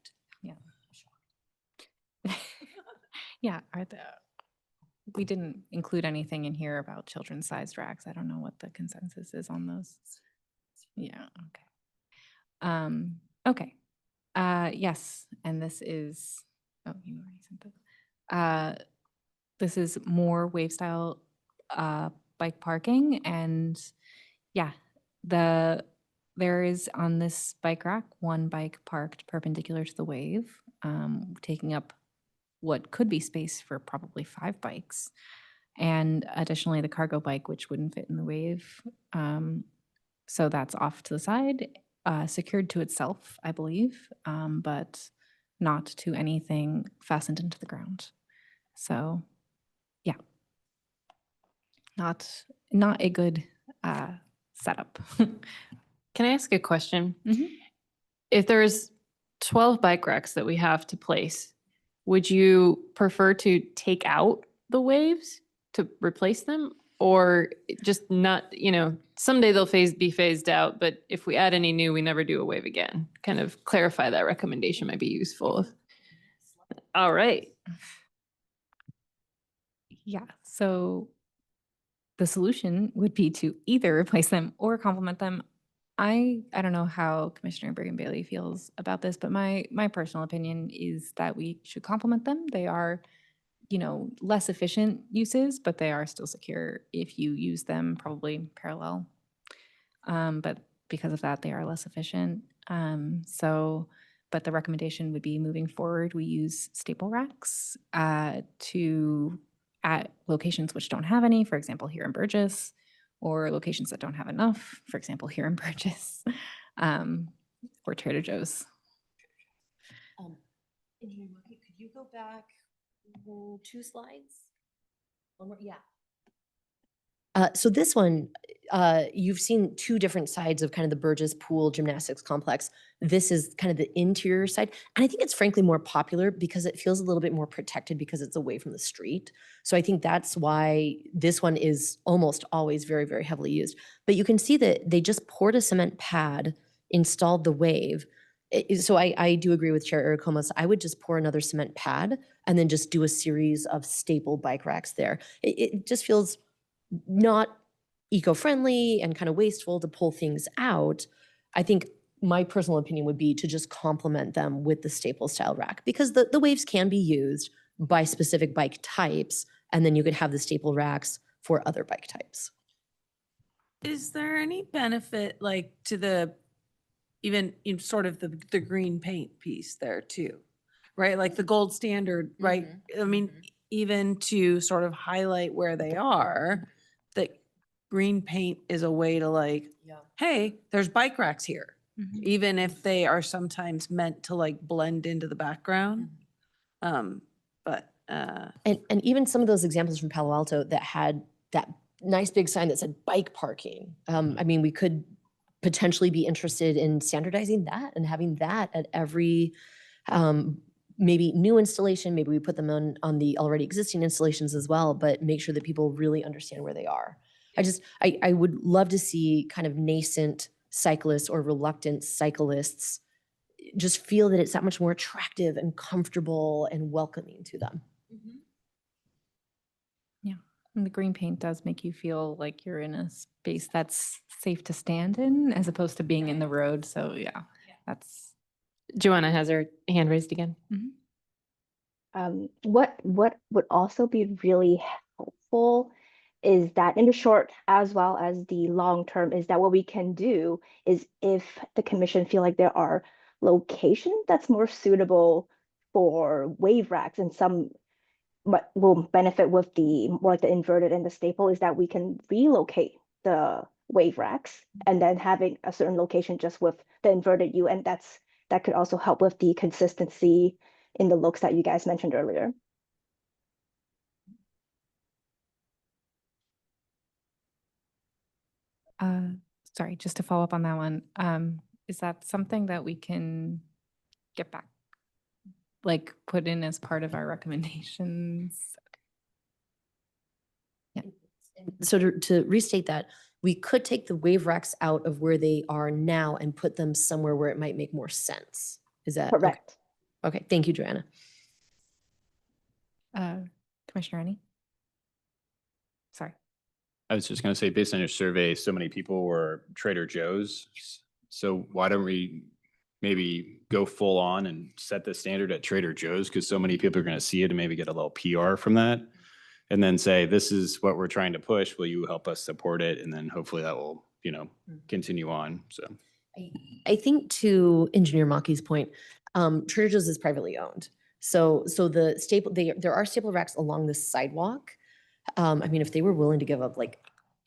Yeah, we didn't include anything in here about children's sized racks. I don't know what the consensus is on those. Yeah, okay. Okay. Yes, and this is, oh, you already sent it. This is more wave style bike parking, and yeah, there is on this bike rack one bike parked perpendicular to the wave, taking up what could be space for probably 5 bikes. And additionally, the cargo bike, which wouldn't fit in the wave. So that's off to the side, secured to itself, I believe, but not to anything fastened into the ground. So yeah, not a good setup. Can I ask a question? Mhm. If there's 12 bike racks that we have to place, would you prefer to take out the waves to replace them? or just not, someday they'll be phased out, but if we add any new, we never do a wave again. Kind of clarify that recommendation might be useful. All right. Yeah, so the solution would be to either replace them or complement them. I don't know how Commissioner Bergen Bailey feels about this, but my personal opinion is that we should complement them. They are, less efficient uses, but they are still secure if you use them probably parallel. But because of that, they are less efficient. But the recommendation would be moving forward, we use staple racks at locations which don't have any, for example, here in Burgess, or locations that don't have enough, for example, here in Burgess, or Trader Joe's. Engineer Monkey, could you go back 2 slides? One more, yeah. So this one, you've seen 2 different sides of kind of the Burgess Pool Gymnastics Complex. This is kind of the interior side. And I think it's frankly more popular because it feels a little bit more protected because it's away from the street. So I think that's why this one is almost always very, very heavily used. But you can see that they just poured a cement pad, installed the wave. So I do agree with Chair Irakomos. I would just pour another cement pad and then just do a series of staple bike racks there. It just feels not eco-friendly and kind of wasteful to pull things out. I think my personal opinion would be to just complement them with the staple style rack, because the waves can be used by specific bike types, and then you could have the staple racks for other bike types. Is there any benefit like to the, even in sort of the green paint piece there too, right? Like the gold standard, right? I mean, even to sort of highlight where they are, that green paint is a way to like, hey, there's bike racks here, even if they are sometimes meant to like blend into the background. And even some of those examples from Palo Alto that had that nice big sign that said bike parking. I mean, we could potentially be interested in standardizing that and having that at every maybe new installation. Maybe we put them on the already existing installations as well, but make sure that people really understand where they are. I would love to see kind of nascent cyclists or reluctant cyclists just feel that it's that much more attractive and comfortable and welcoming to them. Yeah, and the green paint does make you feel like you're in a space that's safe to stand in as opposed to being in the road. So yeah, that's. Joanna has her hand raised again. What would also be really helpful is that in the short as well as the long term is that what we can do is, if the commission feel like there are locations that's more suitable for wave racks, and some will benefit with the more like the inverted and the staple, is that we can relocate the wave racks and then having a certain location just with the inverted U, and that could also help with the consistency in the looks that you guys mentioned earlier. Sorry, just to follow up on that one, is that something that we can get back, like put in as part of our recommendations? So to restate that, we could take the wave racks out of where they are now and put them somewhere where it might make more sense. Is that Correct? Okay, thank you, Joanna. Commissioner Rennie? Sorry. I was just going to say, based on your survey, so many people were Trader Joe's. So why don't we maybe go full on and set the standard at Trader Joe's, because so many people are going to see it and maybe get a little PR from that. And then say, this is what we're trying to push. Will you help us support it? And then hopefully that will, continue on. So I think to Engineer Maki's point, Trader Joe's is privately owned. So the staple, there are staple racks along the sidewalk. I mean, if they were willing to give up like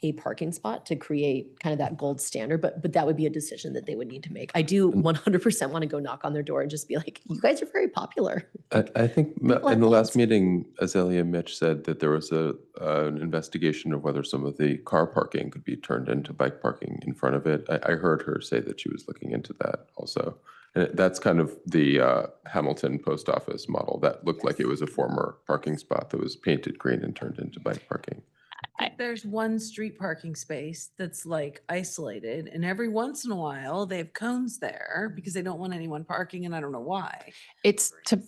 a parking spot to create kind of that gold standard, but that would be a decision that they would need to make. I do 100% want to go knock on their door and just be like, you guys are very popular. I think in the last meeting, Azalea Mitch said that there was an investigation of whether some of the car parking could be turned into bike parking in front of it. I heard her say that she was looking into that also. And that's kind of the Hamilton post office model that looked like it was a former parking spot that was painted green and turned into bike parking. If there's one street parking space that's like isolated and every once in a while they have cones there because they don't want anyone parking and I don't know why. It's to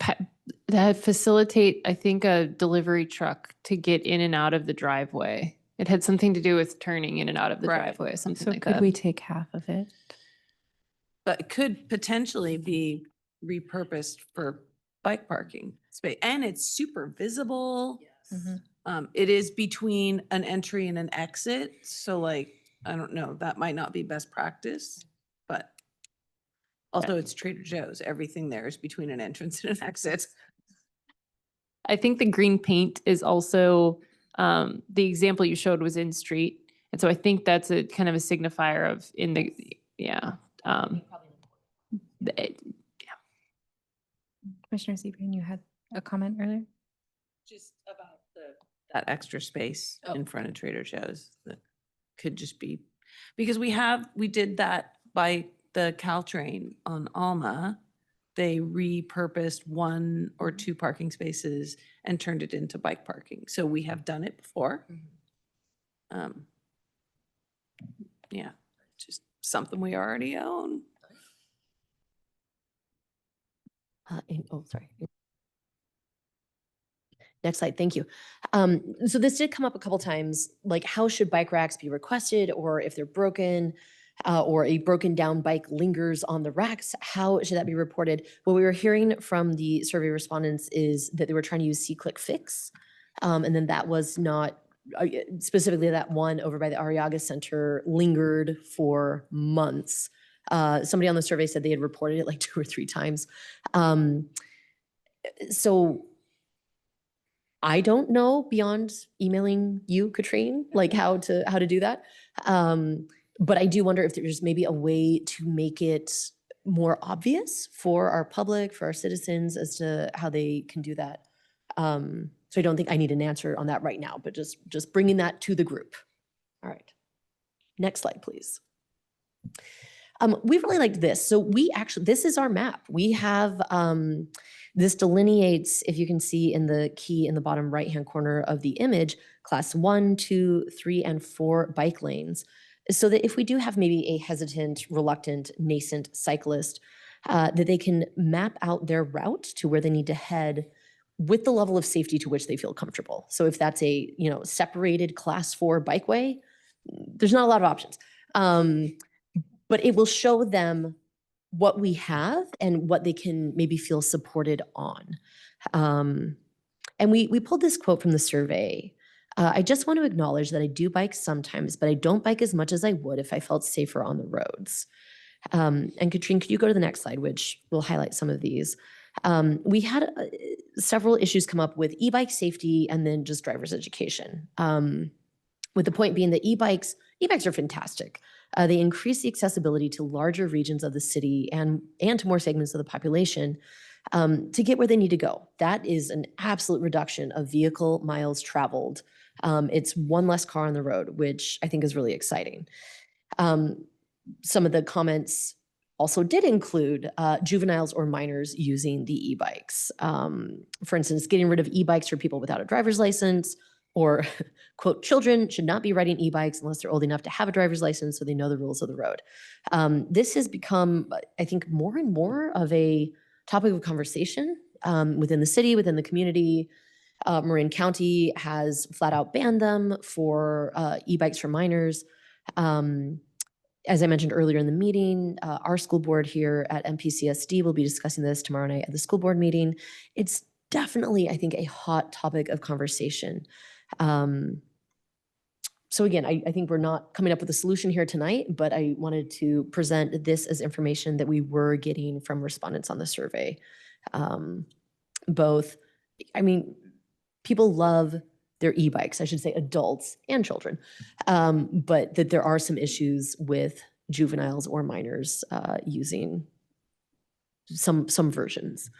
facilitate, I think, a delivery truck to get in and out of the driveway. It had something to do with turning in and out of the Right. driveway, something So like could that. we take half of it? But it could potentially be repurposed for bike parking space. And it's super visible. Mhm. It is between an entry and an exit. So like, I don't know, that might not be best practice, but also it's Trader Joe's. Everything there is between an entrance and an exit. I think the green paint is also, the example you showed was in street. And so I think that's a kind of a signifier of in the, yeah. the- Commissioner Seaborn, you had a comment earlier? Just about that extra space in front of Trader Joe's that could just be, because we did that by the Caltrain on Alma. They repurposed one or two parking spaces and turned it into bike parking. So we have done it before. Yeah, just something we already own. Oh, sorry. Next slide, thank you. So this did come up a couple times, like how should bike racks be requested, or if they're broken, or a broken down bike lingers on the racks, how should that be reported? What we were hearing from the survey respondents is that they were trying to use C-Click Fix, and then that was not, specifically that one over by the Arriaga Center lingered for months. Somebody on the survey said they had reported it like 2 or 3 times. So I don't know beyond emailing you, Katrine, like how to do that. But I do wonder if there's maybe a way to make it more obvious for our public, for our citizens as to how they can do that. So I don't think I need an answer on that right now, but just bringing that to the group. All right. Next slide, please. We really liked this. So this is our map. We have, this delineates, if you can see in the key in the bottom right-hand corner of the image, class 1, 2, 3, and 4 bike lanes. So that if we do have maybe a hesitant, reluctant, nascent cyclist, that they can map out their route to where they need to head with the level of safety to which they feel comfortable. So if that's a, separated class 4 bikeway, there's not a lot of options. But it will show them what we have and what they can maybe feel supported on. And we pulled this quote from the survey. I just want to acknowledge that I do bike sometimes, but I don't bike as much as I would if I felt safer on the roads. And Katrine, could you go to the next slide, which will highlight some of these. We had several issues come up with e-bike safety and then just driver's education. With the point being that e-bikes are fantastic. They increase the accessibility to larger regions of the city and to more segments of the population to get where they need to go. That is an absolute reduction of vehicle miles traveled. It's one less car on the road, which I think is really exciting. Some of the comments also did include juveniles or minors using the e-bikes. For instance, getting rid of e-bikes for people without a driver's license, or quote, children should not be riding e-bikes unless they're old enough to have a driver's license so they know the rules of the road. This has become, I think, more and more of a topic of conversation within the city, within the community. Marin County has flat out banned them for e-bikes for minors. As I mentioned earlier in the meeting, our school board here at MPCSD will be discussing this tomorrow night at the school board meeting. It's definitely, I think, a hot topic of conversation. So again, I think we're not coming up with a solution here tonight, but I wanted to present this as information that we were getting from respondents on the survey. People love their e-bikes, I should say adults and children, but that there are some issues with juveniles or minors using some versions.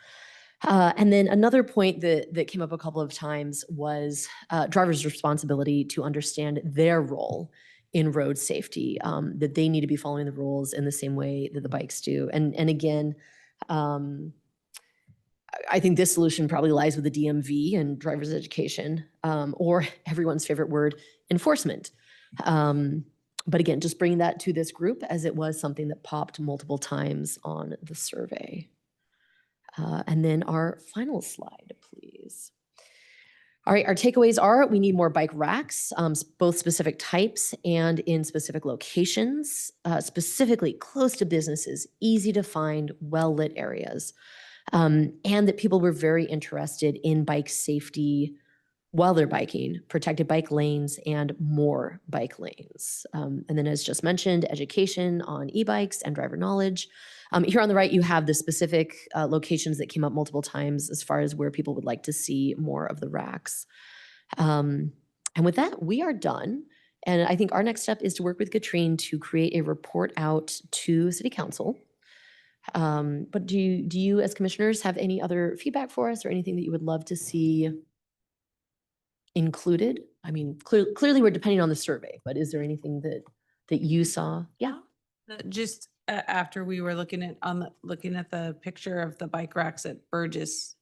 And then another point that came up a couple of times was drivers' responsibility to understand their role in road safety, that they need to be following the rules in the same way that the bikes do. And again, I think this solution probably lies with the DMV and driver's education, or everyone's favorite word, enforcement. But again, just bringing that to this group as it was something that popped multiple times on the survey. And then our final slide, please. All right, our takeaways are we need more bike racks, both specific types and in specific locations, specifically close to businesses, easy to find, well-lit areas. And that people were very interested in bike safety while they're biking, protected bike lanes and more bike lanes. And then as just mentioned, education on e-bikes and driver knowledge. Here on the right, you have the specific locations that came up multiple times as far as where people would like to see more of the racks. And with that, we are done. And I think our next step is to work with Katrine to create a report out to City Council. But do you as commissioners have any other feedback for us or anything that you would love to see included? I mean, clearly we're depending on the survey, but is there anything that you saw? Yeah. Just after we were looking at the picture of the bike racks at Burgess,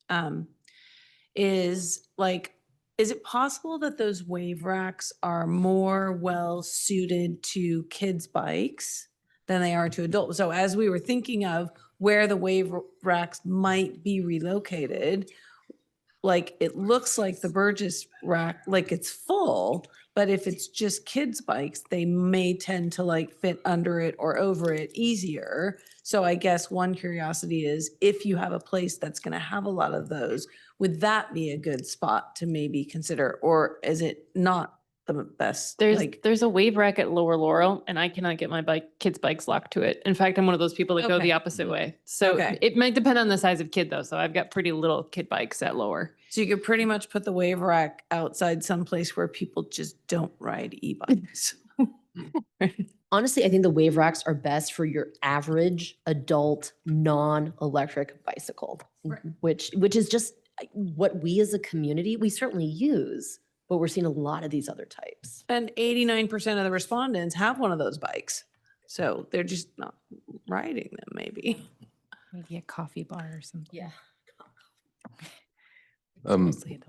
is it possible that those wave racks are more well suited to kids' bikes than they are to adults? So as we were thinking of where the wave racks might be relocated, it looks like the Burgess rack, it's full, but if it's just kids' bikes, they may tend to fit under it or over it easier. So I guess one curiosity is if you have a place that's going to have a lot of those, would that be a good spot to maybe consider? Or is it not the best? There's a wave rack at Lower Laurel and I cannot get my kids' bikes locked to it. In fact, I'm one of those people that go the Okay. opposite way. So Okay. it might depend on the size of kid though. So I've got pretty little kid bikes at Lower. So you could pretty much put the wave rack outside someplace where people just don't ride e-bikes. Honestly, I think the wave racks are best for your average adult non-electric bicycle, which is just what we as a community, we certainly use, but we're seeing a lot of these other types. And 89% of the respondents have one of those bikes. So they're just not riding them maybe. Maybe a coffee bar or something. Yeah. Mostly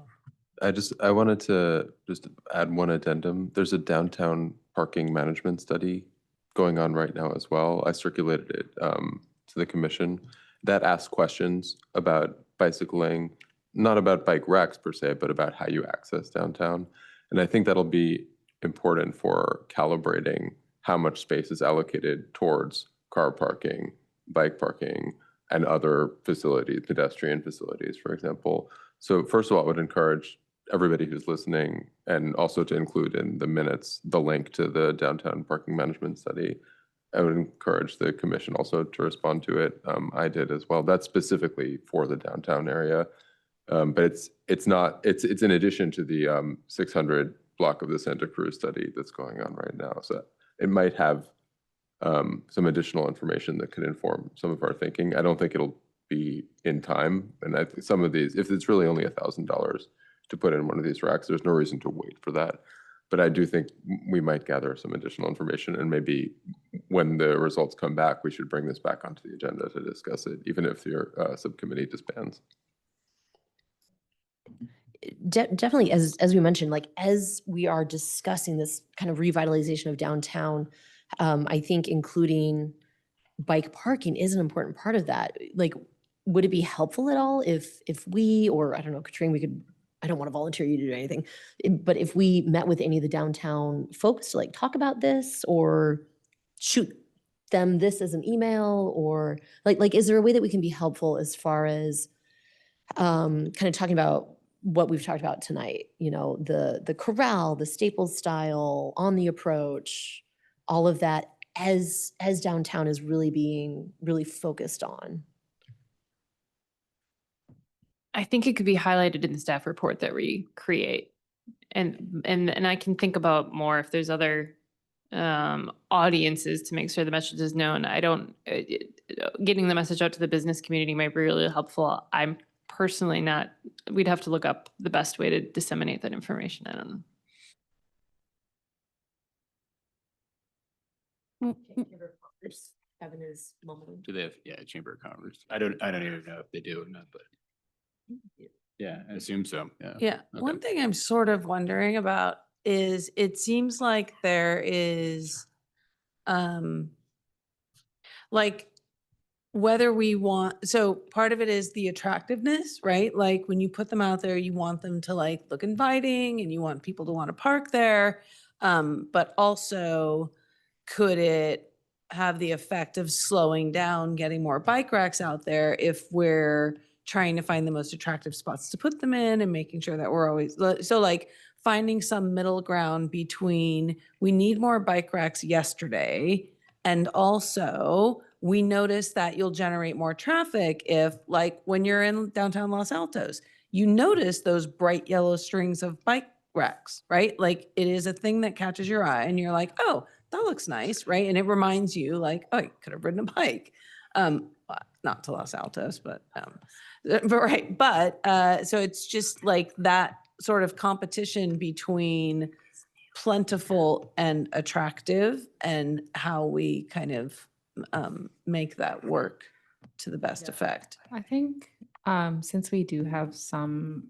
adult. I wanted to just add one addendum. There's a downtown parking management study going on right now as well. I circulated it to the commission that asks questions about bicycling, not about bike racks per se, but about how you access downtown. And I think that'll be important for calibrating how much space is allocated towards car parking, bike parking, and other facilities, pedestrian facilities, for example. So first of all, I would encourage everybody who's listening and also to include in the minutes the link to the downtown parking management study. I would encourage the commission also to respond to it. I did as well. That's specifically for the downtown area. But it's in addition to the 600 block of the Santa Cruz study that's going on right now. So it might have some additional information that could inform some of our thinking. I don't think it'll be in time. And I think some of these, if it's really only $1,000 to put in one of these racks, there's no reason to wait for that. But I do think we might gather some additional information, and maybe when the results come back, we should bring this back onto the agenda to discuss it, even if your subcommittee disbands. Definitely, as we mentioned, as we are discussing this kind of revitalization of downtown, I think including bike parking is an important part of that. Would it be helpful at all if we, or I don't know, Katrine, I don't want to volunteer you to do anything, but if we met with any of the downtown folks to talk about this or shoot them this as an email, or is there a way that we can be helpful as far as kind of talking about what we've talked about tonight, the corral, the Staples style, on the approach, all of that as downtown is really being focused on? I think it could be highlighted in the staff report that we create. And I can think about more if there's other audiences to make sure the message is known. Getting the message out to the business community might be really helpful. I'm personally not, we'd have to look up the best way to disseminate that information. I don't know. Kevin is mumbling. Do they have, Chamber of Commerce? I don't even know if they do or not, but Yeah, I assume so. Yeah. Yeah, Okay. one thing I'm sort of wondering about is it seems like there is, um, like whether we want, so part of it is the attractiveness, right? Like when you put them out there, you want them to like look inviting and you want people to want to park there. But also could it have the effect of slowing down getting more bike racks out there if we're trying to find the most attractive spots to put them in and making sure that we're always, so like finding some middle ground between we need more bike racks yesterday and also we notice that you'll generate more traffic if, like, when you're in downtown Los Altos, you notice those bright yellow strings of bike racks, right? Like, it is a thing that catches your eye and you're like, oh, that looks nice, right? And it reminds you like, oh, you could have ridden a bike. Well, not to Los Altos, but right. But so it's just like that sort of competition between plentiful and attractive and how we kind of make that work to the best effect. I think since we do have some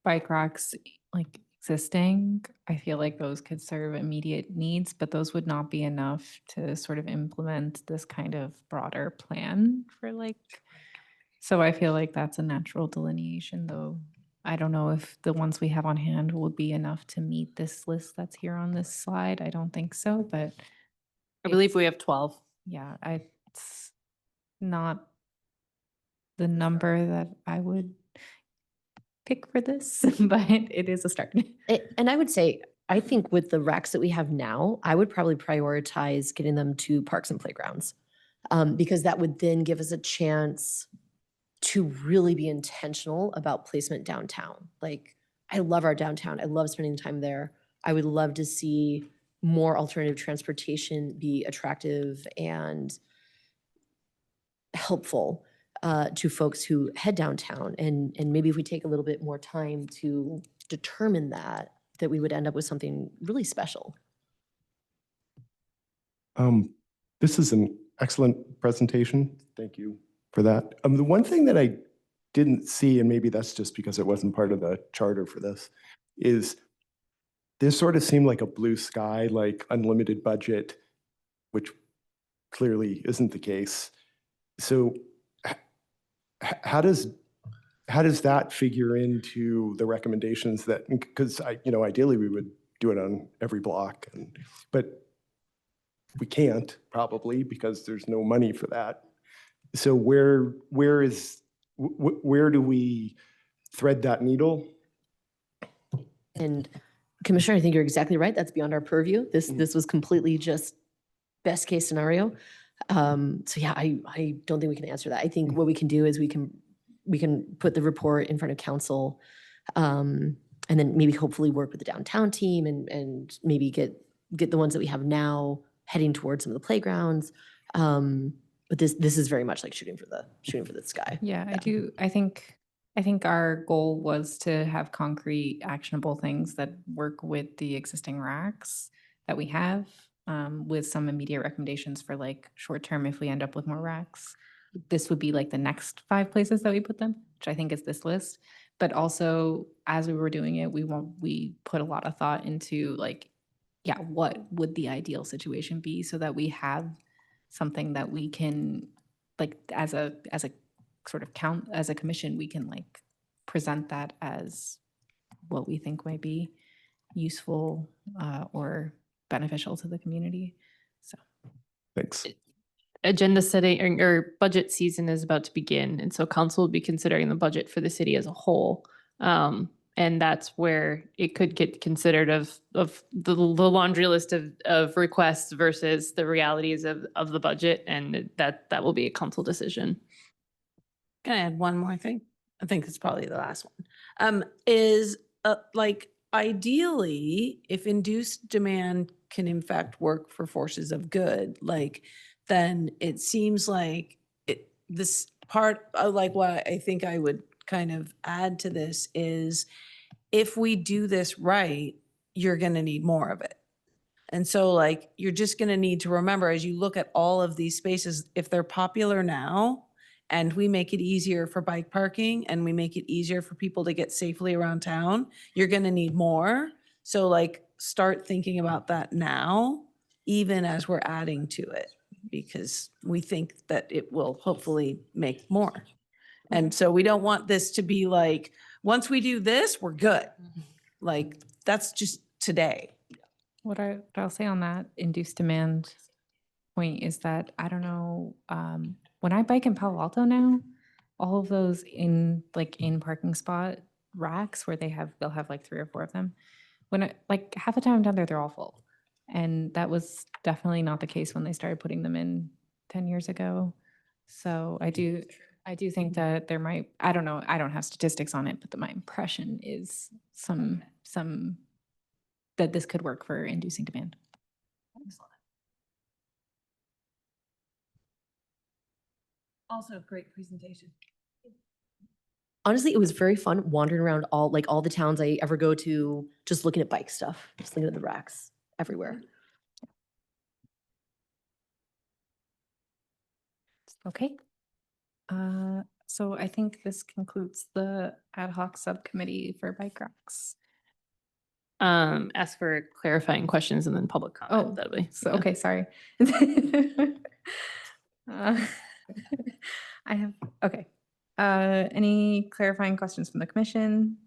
bike racks like existing, I feel like those could serve immediate needs, but those would not be enough to sort of implement this kind of broader plan for like, so I feel like that's a natural delineation though. I don't know if the ones we have on hand will be enough to meet this list that's here on this slide. I don't think so, but I believe we have 12. yeah, it's not the number that I would pick for this, but it is a start. And I would say, I think with the racks that we have now, I would probably prioritize getting them to parks and playgrounds. Because that would then give us a chance to really be intentional about placement downtown. Like, I love our downtown. I love spending time there. I would love to see more alternative transportation be attractive and helpful to folks who head downtown. And maybe if we take a little bit more time to determine that we would end up with something really special. This is an excellent presentation. Thank you for that. The one thing that I didn't see, and maybe that's just because it wasn't part of the charter for this, is this sort of seemed like a blue sky, like unlimited budget, which clearly isn't the case. So how does that figure into the recommendations that, because ideally we would do it on every block, but we can't probably because there's no money for that. So where do we thread that needle? And Commissioner, I think you're exactly right. That's beyond our purview. This was completely just best case scenario. So yeah, I don't think we can answer that. I think what we can do is we can put the report in front of council, and then maybe hopefully work with the downtown team and maybe get the ones that we have now heading towards some of the playgrounds. But this is very much like shooting for the sky. Yeah, I do. I think our goal was to have concrete, actionable things that work with the existing racks that we have, with some immediate recommendations for like short term if we end up with more racks. This would be like the next 5 places that we put them, which I think is this list. But also, as we were doing it, we put a lot of thought into like, yeah, what would the ideal situation be so that we have something that we can, like, as a sort of as a commission, we can like present that as what we think might be useful or beneficial to the community. So Thanks. Agenda setting or budget season is about to begin. And so council will be considering the budget for the city as a whole. And that's where it could get considered of the laundry list of requests versus the realities of the budget. And that will be a council decision. Can I add one more thing? I think it's probably the last one. Is like ideally, if induced demand can in fact work for forces of good, like then it seems like this part, like what I think I would kind of add to this is if we do this right, you're going to need more of it. And so like, you're just going to need to remember as you look at all of these spaces, if they're popular now, and we make it easier for bike parking and we make it easier for people to get safely around town, you're going to need more. So like start thinking about that now, even as we're adding to it, because we think that it will hopefully make more. And so we don't want this to be like, once we do this, we're good. Like, that's just today. What I'll say on that induced demand point is that I don't know, when I bike in Palo Alto now, all of those in parking spot racks where they'll have like 3 or 4 of them. Like half the time I'm down there, they're all full. And that was definitely not the case when they started putting them in 10 years ago. So I do think that there might, I don't know, I don't have statistics on it, but my impression is some that this could work for inducing demand. Also, great presentation. Honestly, it was very fun wandering around all the towns I ever go to, just looking at bike stuff, just looking at the racks everywhere. Okay. So I think this concludes the ad hoc subcommittee for bike racks. Ask for clarifying questions and then public comment. Oh, That'll be. So, yeah. okay, sorry. I have, okay. Any clarifying questions from the commission?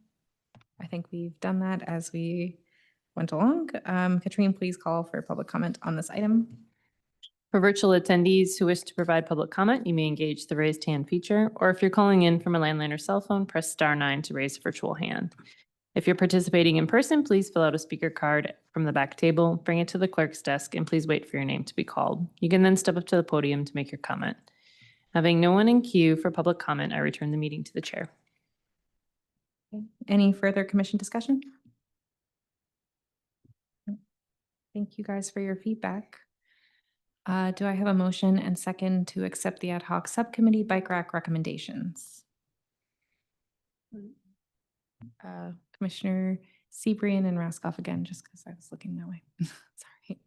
I think we've done that as we went along. Katrine, please call for public comment on this item. For virtual attendees who wish to provide public comment, you may engage the raised hand feature, or if you're calling in from a landline or cell phone, press *9 to raise a virtual hand. If you're participating in person, please fill out a speaker card from the back table, bring it to the clerk's desk, and please wait for your name to be called. You can then step up to the podium to make your comment. Having no one in queue for public comment, I return the meeting to the chair. Any further commission discussion? Thank you guys for your feedback. Do I have a motion and second to accept the ad hoc subcommittee bike rack recommendations? Commissioner Sebrian and Raskoff again, just because I was looking that way. Sorry.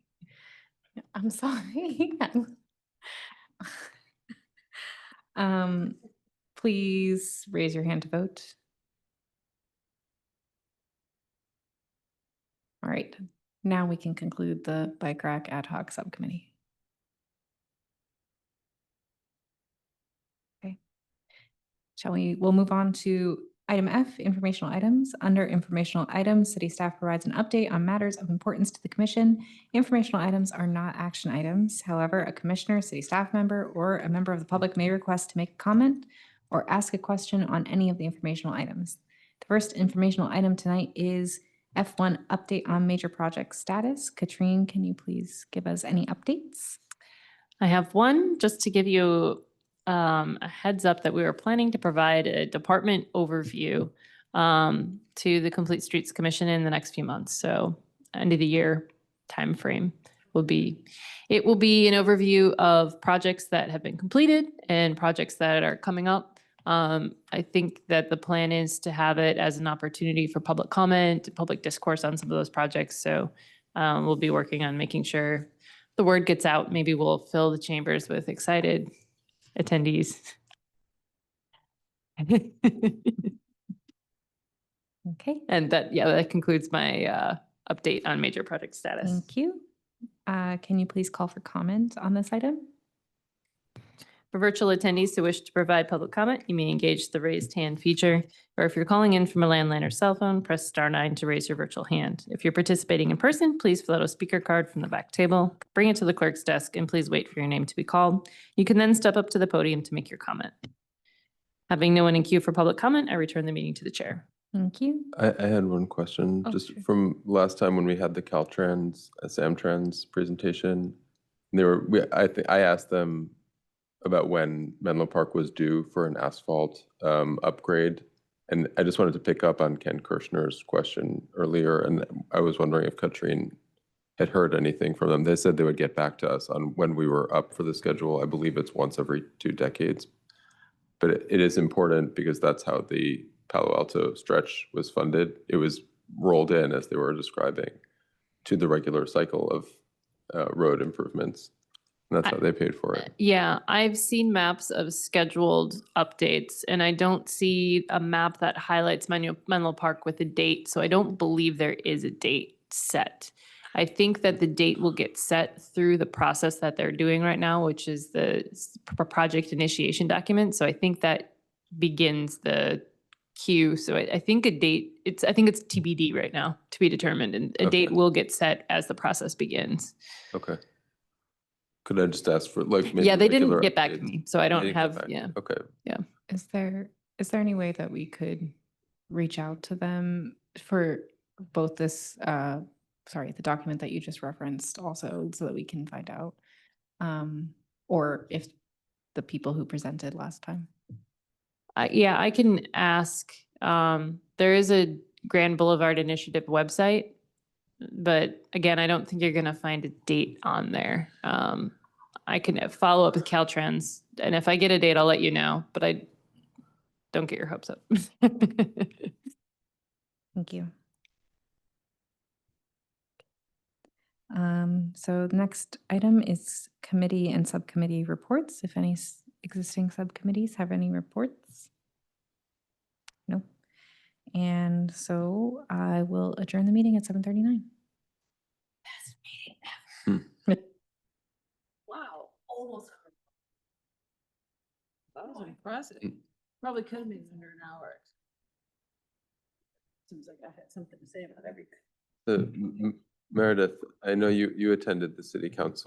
I'm sorry. Please raise your hand to vote. All right, now we can conclude the bike rack ad hoc subcommittee. Okay. We'll move on to item F, informational items. Under informational items, city staff provides an update on matters of importance to the commission. Informational items are not action items. However, a commissioner, city staff member, or a member of the public may request to make a comment or ask a question on any of the informational items. The first informational item tonight is F1 update on major project status. Katrine, can you please give us any updates? I have one just to give you a heads up that we were planning to provide a department overview to the Complete Streets Commission in the next few months. So end of the year timeframe will be an overview of projects that have been completed and projects that are coming up. I think that the plan is to have it as an opportunity for public comment, public discourse on some of those projects. So we'll be working on making sure the word gets out. Maybe we'll fill the chambers with excited attendees. Okay. And that concludes my update on major project status. Thank you. Can you please call for comment on this item? For virtual attendees who wish to provide public comment, you may engage the raised hand feature, or if you're calling in from a landline or cell phone, press *9 to raise your virtual hand. If you're participating in person, please fill out a speaker card from the back table, bring it to the clerk's desk, and please wait for your name to be called. You can then step up to the podium to make your comment. Having no one in queue for public comment, I return the meeting to the chair. Thank you. I had one question, Oh, just sure. from last time when we had the Caltrans, Samtrans presentation. I asked them about when Menlo Park was due for an asphalt upgrade. And I just wanted to pick up on Ken Kirshner's question earlier. And I was wondering if Katrine had heard anything from them. They said they would get back to us on when we were up for the schedule. I believe it's once every 2 decades. But it is important because that's how the Palo Alto stretch was funded. It was rolled in, as they were describing, to the regular cycle of road improvements. And that's how they paid for it. Yeah, I've seen maps of scheduled updates and I don't see a map that highlights Menlo Park with a date. So I don't believe there is a date set. I think that the date will get set through the process that they're doing right now, which is the project initiation document. So I think that begins the queue. So I think a date, I think it's TBD right now, to be determined. And a date Okay. will get set as the process begins. Okay. Could I just ask for like? maybe Yeah, they didn't regular get back to updates? me, so I They don't didn't get have, back. yeah. Okay. Is there any way that we could reach out to them for both this, the document that you just referenced also, so that we can find out? Or if the people who presented last time? Yeah, I can ask. There is a Grand Boulevard Initiative website, but again, I don't think you're gonna find a date on there. I can follow up with Caltrans, and if I get a date, I'll let you know, but I don't get your hopes up. Thank you. So the next item is committee and subcommittee reports. If any existing subcommittees have any reports? No. And so I will adjourn the meeting at 7:39. Wow, almost. That was impressive. Mm. Probably could have been under an hour. Seems like I had something to say about everything. Meredith, I know you attended the city council